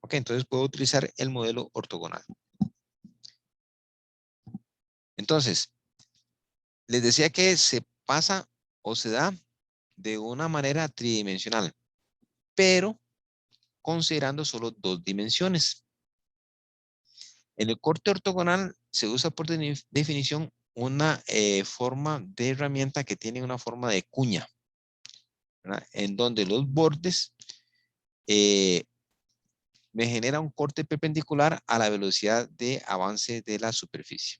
Speaker 1: Ok, entonces puedo utilizar el modelo ortogonal. Entonces, les decía que se pasa o se da de una manera tridimensional, pero considerando solo dos dimensiones. En el corte ortogonal se usa por definición una forma de herramienta que tiene una forma de cuña, ¿verdad? En donde los bordes me genera un corte perpendicular a la velocidad de avance de la superficie.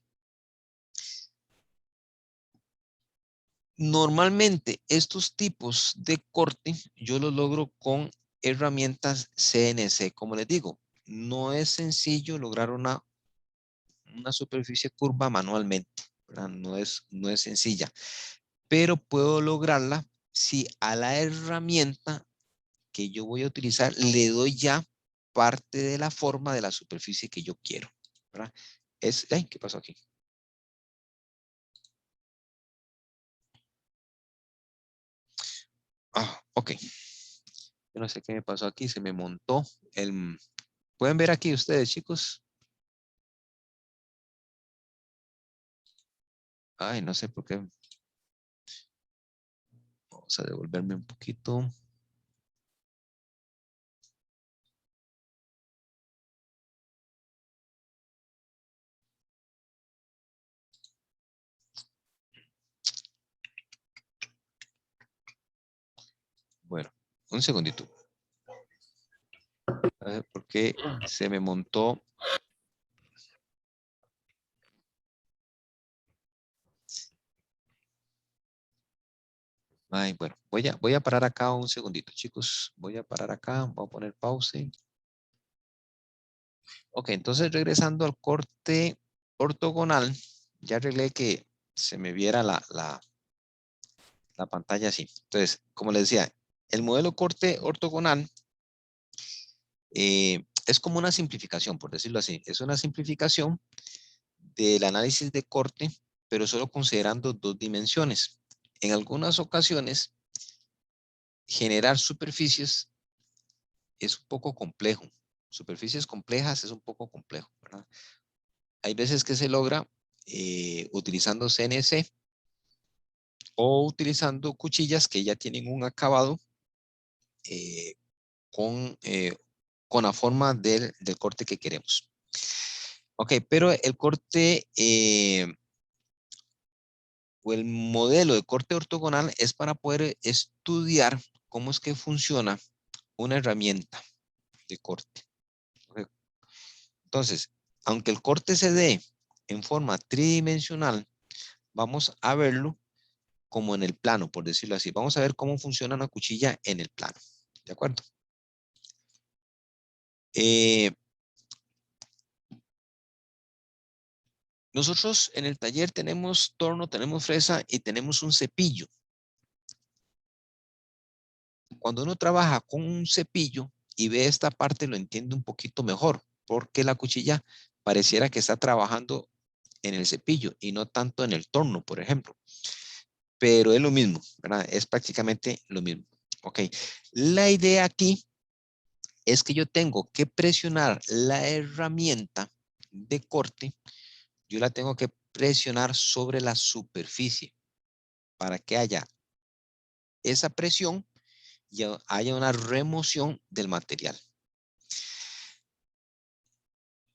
Speaker 1: Normalmente estos tipos de corte yo los logro con herramientas CNC, como les digo. no es sencillo lograr una superficie curva manualmente, ¿verdad? No es sencilla, pero puedo lograrla si a la herramienta que yo voy a utilizar le doy ya parte de la forma de la superficie que yo quiero, ¿verdad? Ay, ¿qué pasó aquí? Ok. Yo no sé qué me pasó aquí, se me montó el... ¿Pueden ver aquí ustedes, chicos? Ay, no sé por qué. Vamos a devolverme un poquito. Bueno, un segundito. A ver por qué se me montó. Ay, bueno, voy a parar acá un segundito, chicos. Voy a parar acá, voy a poner pause. Ok, entonces regresando al corte ortogonal, ya arreglé que se me viera la pantalla así. Entonces, como les decía, el modelo corte ortogonal es como una simplificación, por decirlo así. Es una simplificación del análisis de corte, pero solo considerando dos dimensiones. En algunas ocasiones, generar superficies es un poco complejo. Superficies complejas es un poco complejo, ¿verdad? Hay veces que se logra utilizando CNC o utilizando cuchillas que ya tienen un acabado eh, con la forma del corte que queremos. Ok, pero el corte o el modelo de corte ortogonal es para poder estudiar cómo es que funciona una herramienta de corte. Okay. Entonces, aunque el corte se dé en forma tridimensional, vamos a verlo como en el plano, por decirlo así. Vamos a ver cómo funciona una cuchilla en el plano. ¿De acuerdo? Nosotros en el taller tenemos torno, tenemos fresa y tenemos un cepillo. Cuando uno trabaja con un cepillo y ve esta parte, lo entiende un poquito mejor, porque la cuchilla pareciera que está trabajando en el cepillo y no tanto en el torno, por ejemplo. Pero es lo mismo, ¿verdad? Es prácticamente lo mismo. Ok. La idea aquí es que yo tengo que presionar la herramienta de corte. Yo la tengo que presionar sobre la superficie para que haya esa presión y haya una remoción del material.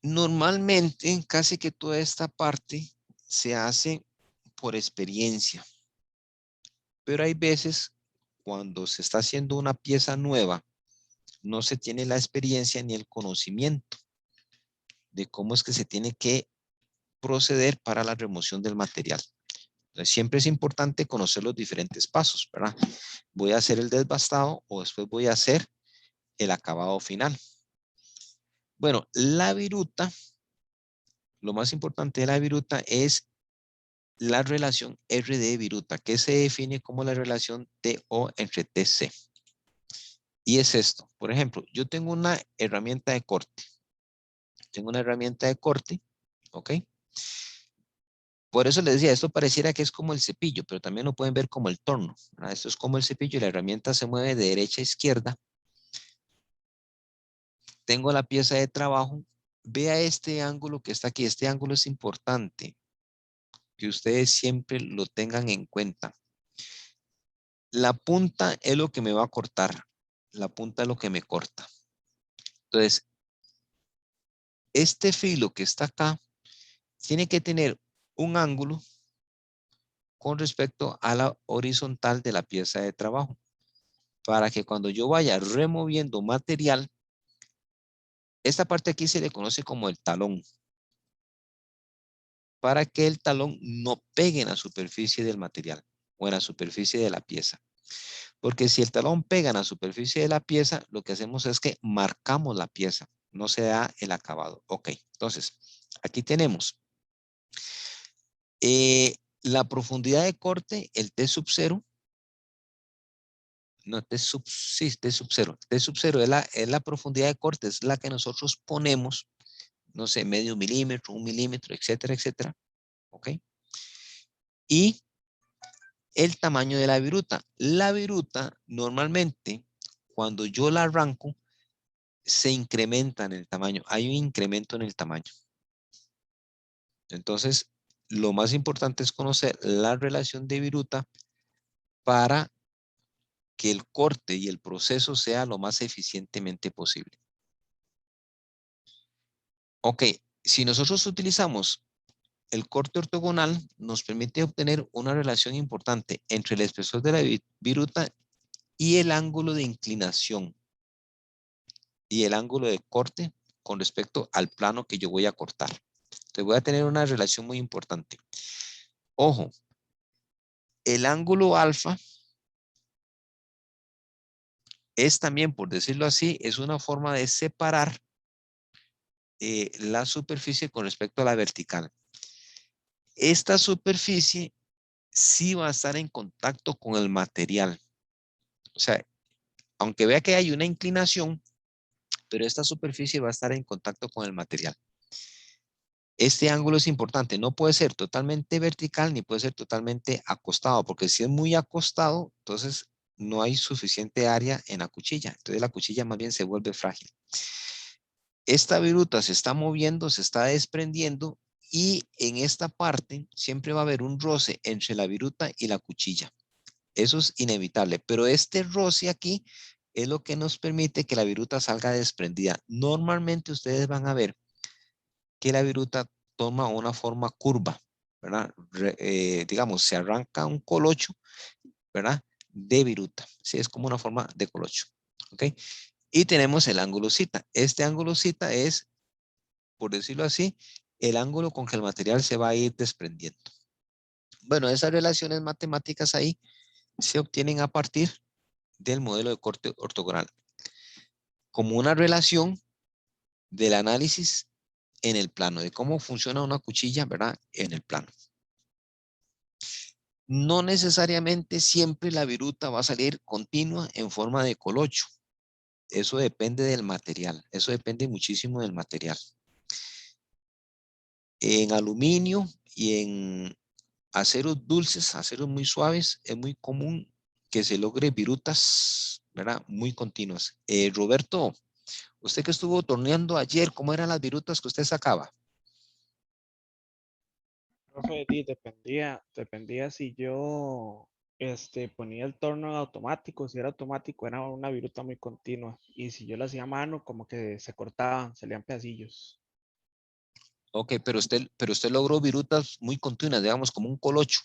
Speaker 1: Normalmente, casi que toda esta parte se hace por experiencia, pero hay veces cuando se está haciendo una pieza nueva, no se tiene la experiencia ni el conocimiento de cómo es que se tiene que proceder para la remoción del material. Entonces, siempre es importante conocer los diferentes pasos, ¿verdad? Voy a hacer el desbastado o después voy a hacer el acabado final. Bueno, la viruta, lo más importante de la viruta es la relación R de viruta, que se define como la relación TO entre TC. Y es esto. Por ejemplo, yo tengo una herramienta de corte. Tengo una herramienta de corte, ¿ok? Por eso les decía, esto pareciera que es como el cepillo, pero también lo pueden ver como el torno, ¿verdad? Esto es como el cepillo y la herramienta se mueve de derecha a izquierda. Tengo la pieza de trabajo. Vea este ángulo que está aquí. Este ángulo es importante que ustedes siempre lo tengan en cuenta. La punta es lo que me va a cortar. La punta es lo que me corta. Entonces, este filo que está acá tiene que tener un ángulo con respecto a la horizontal de la pieza de trabajo, para que cuando yo vaya removiendo material, esta parte aquí se le conoce como el talón, para que el talón no pegue en la superficie del material o en la superficie de la pieza. Porque si el talón pega en la superficie de la pieza, lo que hacemos es que marcamos la pieza. no se da el acabado. Ok, entonces, aquí tenemos la profundidad de corte, el T sub 0. No, T sub 0. T sub 0 es la profundidad de corte, es la que nosotros ponemos, no sé, medio milímetro, 1 milímetro, etcétera, etcétera. Ok. Y el tamaño de la viruta. La viruta, normalmente, cuando yo la arranco, se incrementa en el tamaño. Hay un incremento en el tamaño. Entonces, lo más importante es conocer la relación de viruta para que el corte y el proceso sea lo más eficientemente posible. Ok, si nosotros utilizamos el corte ortogonal, nos permite obtener una relación importante entre el espesor de la viruta y el ángulo de inclinación y el ángulo de corte con respecto al plano que yo voy a cortar. Entonces voy a tener una relación muy importante. Ojo, el ángulo alfa es también, por decirlo así, es una forma de separar la superficie con respecto a la vertical. Esta superficie sí va a estar en contacto con el material. O sea, aunque vea que hay una inclinación, pero esta superficie va a estar en contacto con el material. Este ángulo es importante, no puede ser totalmente vertical ni puede ser totalmente acostado, porque si es muy acostado, entonces no hay suficiente área en la cuchilla. Entonces la cuchilla más bien se vuelve frágil. Esta viruta se está moviendo, se está desprendiendo y en esta parte siempre va a haber un roce entre la viruta y la cuchilla. Eso es inevitable, pero este roce aquí es lo que nos permite que la viruta salga desprendida. Normalmente ustedes van a ver que la viruta toma una forma curva, ¿verdad? Digamos, se arranca un colocho, ¿verdad? De viruta. Sí, es como una forma de colocho. ¿Ok? Y tenemos el ángulo zeta. Este ángulo zeta es, por decirlo así, el ángulo con que el material se va a ir desprendiendo. Bueno, esas relaciones matemáticas ahí se obtienen a partir del modelo de corte ortogonal, como una relación del análisis en el plano, de cómo funciona una cuchilla, ¿verdad? En el plano. No necesariamente siempre la viruta va a salir continua en forma de colocho. Eso depende del material. Eso depende muchísimo del material. En aluminio y en aceros dulces, aceros muy suaves, es muy común que se logre virutas, ¿verdad? Muy continuas. Roberto, usted que estuvo torneando ayer, ¿cómo eran las virutas que usted sacaba?
Speaker 4: Profe, dependía si yo ponía el torno en automático, si era automático era una viruta muy continua y si yo la hacía a mano como que se cortaban, salían pedacillos.
Speaker 1: Ok, pero usted logró virutas muy continuas, digamos, como un colocho.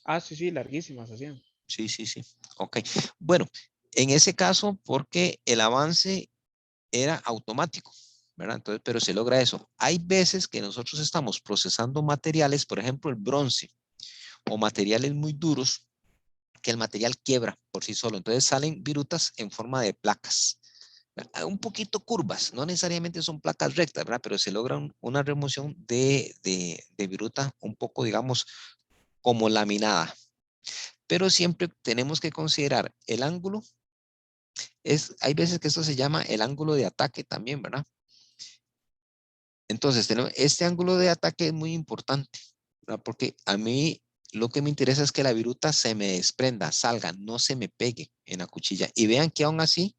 Speaker 4: Ah, sí, sí, larguísimas hacían.
Speaker 1: Sí, sí, sí. Ok. Bueno, en ese caso, porque el avance era automático, ¿verdad? Entonces, pero se logra eso. Hay veces que nosotros estamos procesando materiales, por ejemplo, el bronce o materiales muy duros, que el material quiebra por sí solo. Entonces salen virutas en forma de placas, ¿verdad? Un poquito curvas, no necesariamente son placas rectas, ¿verdad? Pero se logra una remoción de viruta un poco, digamos, como laminada. Pero siempre tenemos que considerar el ángulo. Hay veces que esto se llama el ángulo de ataque también, ¿verdad? Entonces, este ángulo de ataque es muy importante, ¿verdad? Porque a mí lo que me interesa es que la viruta se me desprenda, salga, no se me pegue en la cuchilla. Y vean que aún así,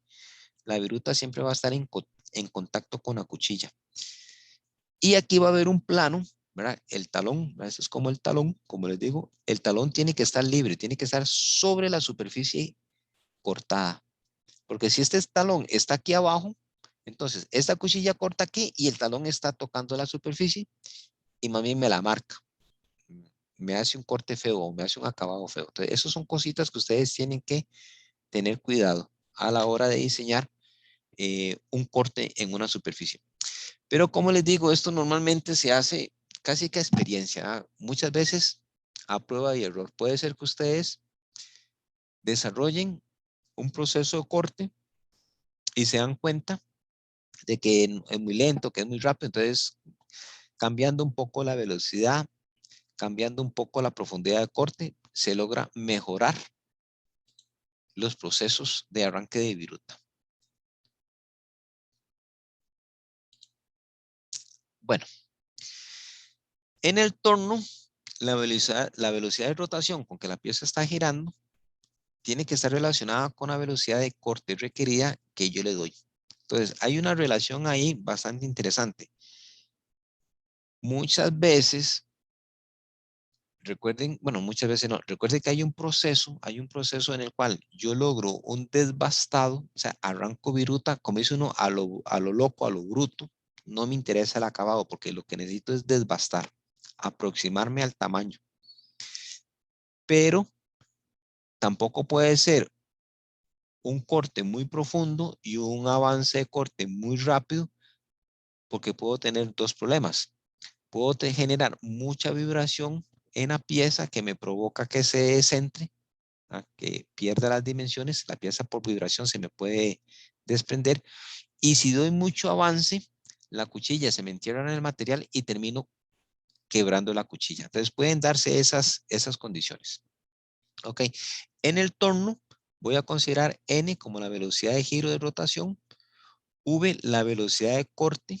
Speaker 1: la viruta siempre va a estar en contacto con la cuchilla. Y aquí va a haber un plano, ¿verdad? El talón, ¿verdad? Eso es como el talón, como les digo, el talón tiene que estar libre, tiene que estar sobre la superficie cortada. Porque si este talón está aquí abajo, entonces esta cuchilla corta aquí y el talón está tocando la superficie y más bien me la marca. Me hace un corte feo o me hace un acabado feo. Entonces, esas son cositas que ustedes tienen que tener cuidado a la hora de diseñar un corte en una superficie. Pero como les digo, esto normalmente se hace casi que a experiencia, ¿eh? Muchas veces a prueba y error. Puede ser que ustedes desarrollen un proceso de corte y se dan cuenta de que es muy lento, que es muy rápido. Entonces, cambiando un poco la velocidad, cambiando un poco la profundidad de corte, se logra mejorar los procesos de arranque de viruta. Bueno, en el torno, la velocidad de rotación con que la pieza está girando tiene que estar relacionada con la velocidad de corte requerida que yo le doy. Entonces, hay una relación ahí bastante interesante. Muchas veces, recuerden, bueno, muchas veces no, recuerden que hay un proceso en el cual yo logro un desbastado, o sea, arranco viruta, como dice uno, a lo loco, a lo bruto. No me interesa el acabado porque lo que necesito es desbastar, aproximarme al tamaño. Pero tampoco puede ser un corte muy profundo y un avance de corte muy rápido, porque puedo tener dos problemas. Puedo generar mucha vibración en la pieza que me provoca que se descentre, que pierda las dimensiones. La pieza por vibración se me puede desprender. Y si doy mucho avance, la cuchilla se me entierra en el material y termino quebrando la cuchilla. Entonces pueden darse esas condiciones. Ok. En el torno voy a considerar N como la velocidad de giro de rotación, V la velocidad de corte.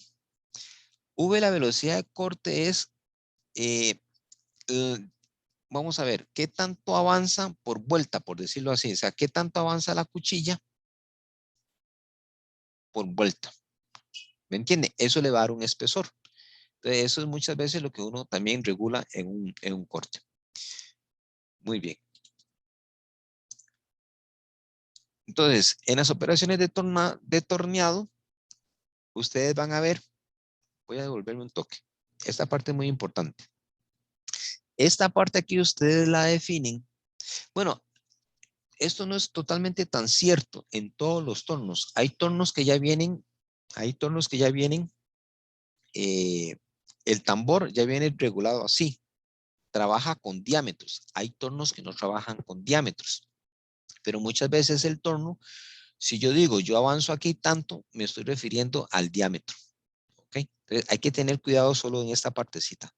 Speaker 1: V la velocidad de corte es, vamos a ver, qué tanto avanza por vuelta, por decirlo así. O sea, qué tanto avanza la cuchilla por vuelta. ¿Me entiende? Eso le va a dar un espesor. Entonces, eso es muchas veces lo que uno también regula en un corte. Muy bien. Entonces, en las operaciones de torneado, ustedes van a ver, voy a devolverme un toque. Esta parte es muy importante. Esta parte aquí ustedes la definen. Bueno, esto no es totalmente tan cierto en todos los tornos. Hay tornos que ya vienen, el tambor ya viene regulado así. Trabaja con diámetros. Hay tornos que no trabajan con diámetros. Pero muchas veces el torno, si yo digo yo avanzo aquí tanto, me estoy refiriendo al diámetro. ¿Ok? Entonces hay que tener cuidado solo en esta partecita.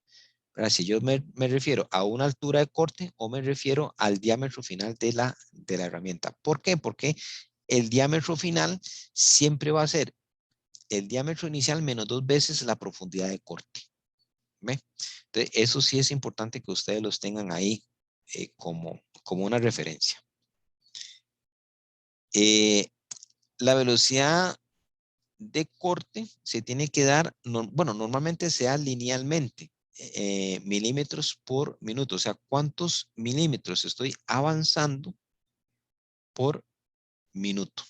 Speaker 1: Pero si yo me refiero a una altura de corte o me refiero al diámetro final de la herramienta. ¿Por qué? Porque el diámetro final siempre va a ser el diámetro inicial menos 2 veces la profundidad de corte. ¿Ve? Entonces, eso sí es importante que ustedes los tengan ahí como una referencia. La velocidad de corte se tiene que dar, bueno, normalmente se da linealmente, milímetros por minuto. O sea, ¿cuántos milímetros estoy avanzando por minuto?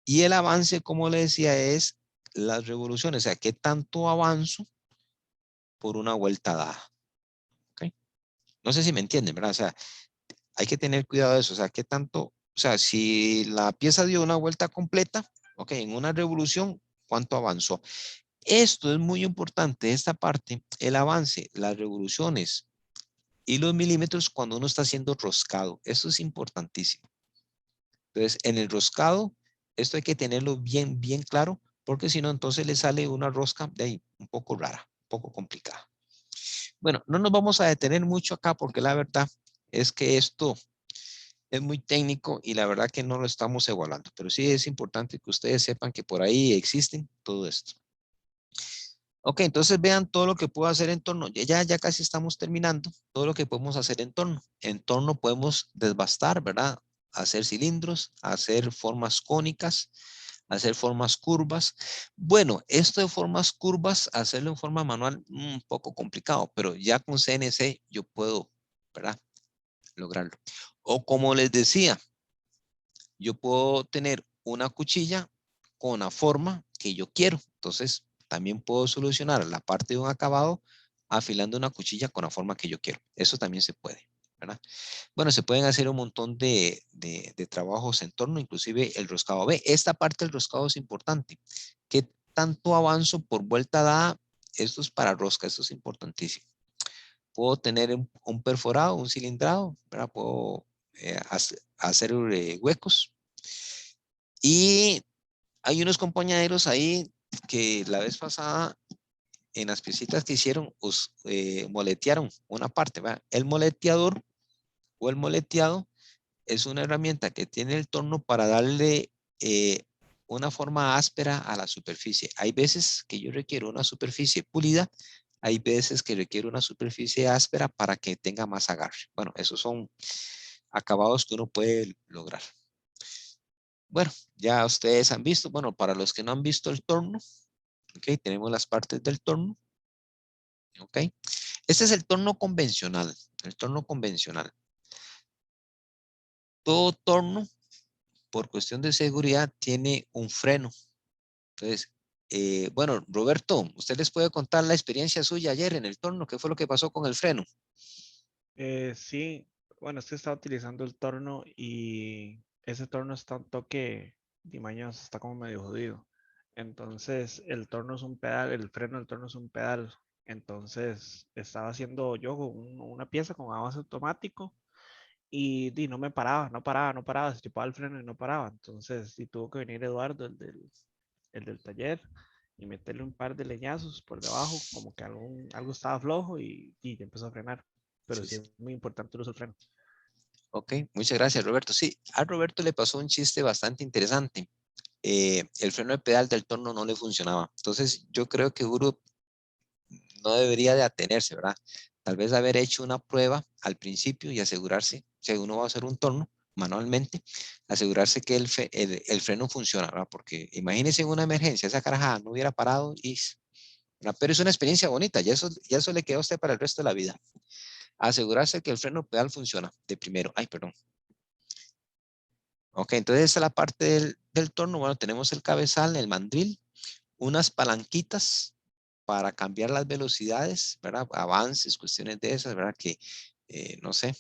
Speaker 1: Y el avance, como le decía, es las revoluciones. O sea, ¿qué tanto avanzo por una vuelta dada? ¿Okay? No sé si me entienden, ¿verdad? O sea, hay que tener cuidado de eso. O sea, ¿qué tanto? O sea, si la pieza dio una vuelta completa, ok, en una revolución, ¿cuánto avanzó? Esto es muy importante, esta parte, el avance, las revoluciones y los milímetros cuando uno está haciendo roscado. Eso es importantísimo. Entonces, en el roscado, esto hay que tenerlo bien, bien claro, porque si no, entonces le sale una rosca de ahí un poco rara, un poco complicada. Bueno, no nos vamos a detener mucho acá porque la verdad es que esto es muy técnico y la verdad que no lo estamos evaluando, pero sí es importante que ustedes sepan que por ahí existen todo esto. Ok, entonces vean todo lo que puedo hacer en torno. Ya casi estamos terminando. Todo lo que podemos hacer en torno. En torno podemos desbastar, ¿verdad? Hacer cilindros, hacer formas cónicas, hacer formas curvas. Bueno, esto de formas curvas, hacerlo en forma manual, un poco complicado, pero ya con CNC yo puedo, ¿verdad? Lograrlo. O como les decía, yo puedo tener una cuchilla con la forma que yo quiero. Entonces, también puedo solucionar la parte de un acabado afilando una cuchilla con la forma que yo quiero. Eso también se puede, ¿verdad? Bueno, se pueden hacer un montón de trabajos en torno, inclusive el roscado. Ve, esta parte del roscado es importante. ¿Qué tanto avanzo por vuelta dada? Esto es para rosca, esto es importantísimo. Puedo tener un perforado, un cilindrado, ¿verdad? Puedo hacer huecos. Y hay unos compañeros ahí que la vez pasada en las piecitas que hicieron moletearon una parte, ¿verdad? El moleteador o el moleteado es una herramienta que tiene el torno para darle una forma áspera a la superficie. Hay veces que yo requiero una superficie pulida, hay veces que requiero una superficie áspera para que tenga más agarre. Bueno, esos son acabados que uno puede lograr. Bueno, ya ustedes han visto, bueno, para los que no han visto el torno, ok, tenemos las partes del torno, ok. Este es el torno convencional, el torno convencional. Todo torno, por cuestión de seguridad, tiene un freno. Entonces, bueno, Roberto, ¿usted les puede contar la experiencia suya ayer en el torno? ¿Qué fue lo que pasó con el freno?
Speaker 4: Sí, bueno, es que estaba utilizando el torno y ese torno está un toque de mañana, está como medio jodido. Entonces, el torno es un pedal, el freno del torno es un pedal. Entonces, estaba haciendo yo una pieza con avance automático y no me paraba, no paraba, se chupaba el freno y no paraba. Entonces, tuvo que venir Eduardo, el del taller, y meterle un par de leñazos por debajo, como que algo estaba flojo y empezó a frenar. Pero
Speaker 1: Sí,
Speaker 4: sí
Speaker 1: sí.
Speaker 4: es muy importante el uso del freno.
Speaker 1: Ok, muchas gracias, Roberto. Sí, a Roberto le pasó un chiste bastante interesante. El freno de pedal del torno no le funcionaba. Entonces, yo creo que Uru no debería de atenerse, ¿verdad? Tal vez haber hecho una prueba al principio y asegurarse, si uno va a hacer un torno manualmente, asegurarse que el freno funciona, ¿verdad? Porque imagínense en una emergencia, esa carajada no hubiera parado y... ¿verdad? Pero es una experiencia bonita, ya eso le queda a usted para el resto de la vida. Asegurarse que el freno pedal funciona de primero. Ay, perdón. Ok, entonces esta es la parte del torno. Bueno, tenemos el cabezal, el mandril, unas palanquitas para cambiar las velocidades, ¿verdad? Avances, cuestiones de esas, ¿verdad? Que, no sé.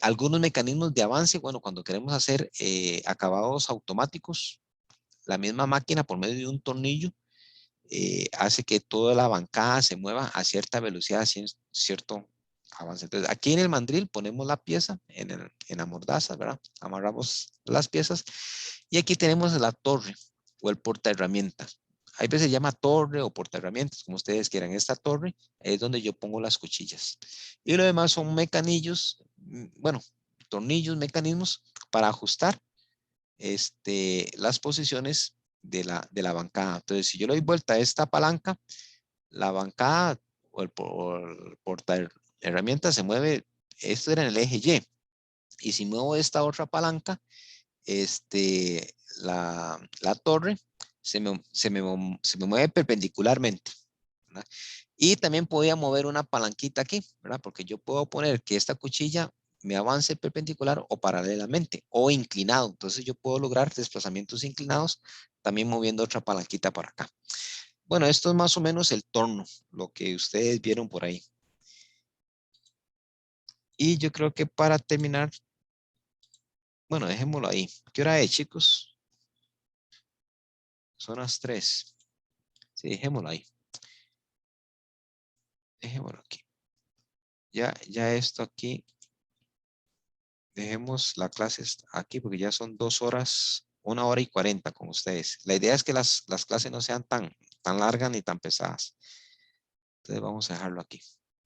Speaker 1: Algunos mecanismos de avance, bueno, cuando queremos hacer acabados automáticos, la misma máquina por medio de un tornillo hace que toda la bancada se mueva a cierta velocidad, cierto avance. Entonces, aquí en el mandril ponemos la pieza en la mordaza, ¿verdad? Amarramos las piezas y aquí tenemos la torre o el portaherramientas. Hay veces se llama torre o portaherramientas, como ustedes quieran. Esta torre es donde yo pongo las cuchillas. Y lo demás son mecanillos, bueno, tornillos, mecanismos para ajustar las posiciones de la bancada. Entonces, si yo le doy vuelta a esta palanca, la bancada o el porta herramientas se mueve, esto era en el eje Y. Y si muevo esta otra palanca, la torre se me mueve perpendicularmente, ¿verdad? Y también podía mover una palanquita aquí, ¿verdad? Porque yo puedo poner que esta cuchilla me avance perpendicular o paralelamente o inclinado. Entonces yo puedo lograr desplazamientos inclinados también moviendo otra palanquita para acá. Bueno, esto es más o menos el torno, lo que ustedes vieron por ahí. Y yo creo que para terminar, bueno, dejémoslo ahí. ¿Qué hora es, chicos? Son las 3. Sí, dejémoslo ahí. Dejémoslo aquí. Ya esto aquí. Dejemos la clase aquí porque ya son 2 horas, 1 hora y 40 con ustedes. La idea es que las clases no sean tan largas ni tan pesadas. Entonces vamos a dejarlo aquí.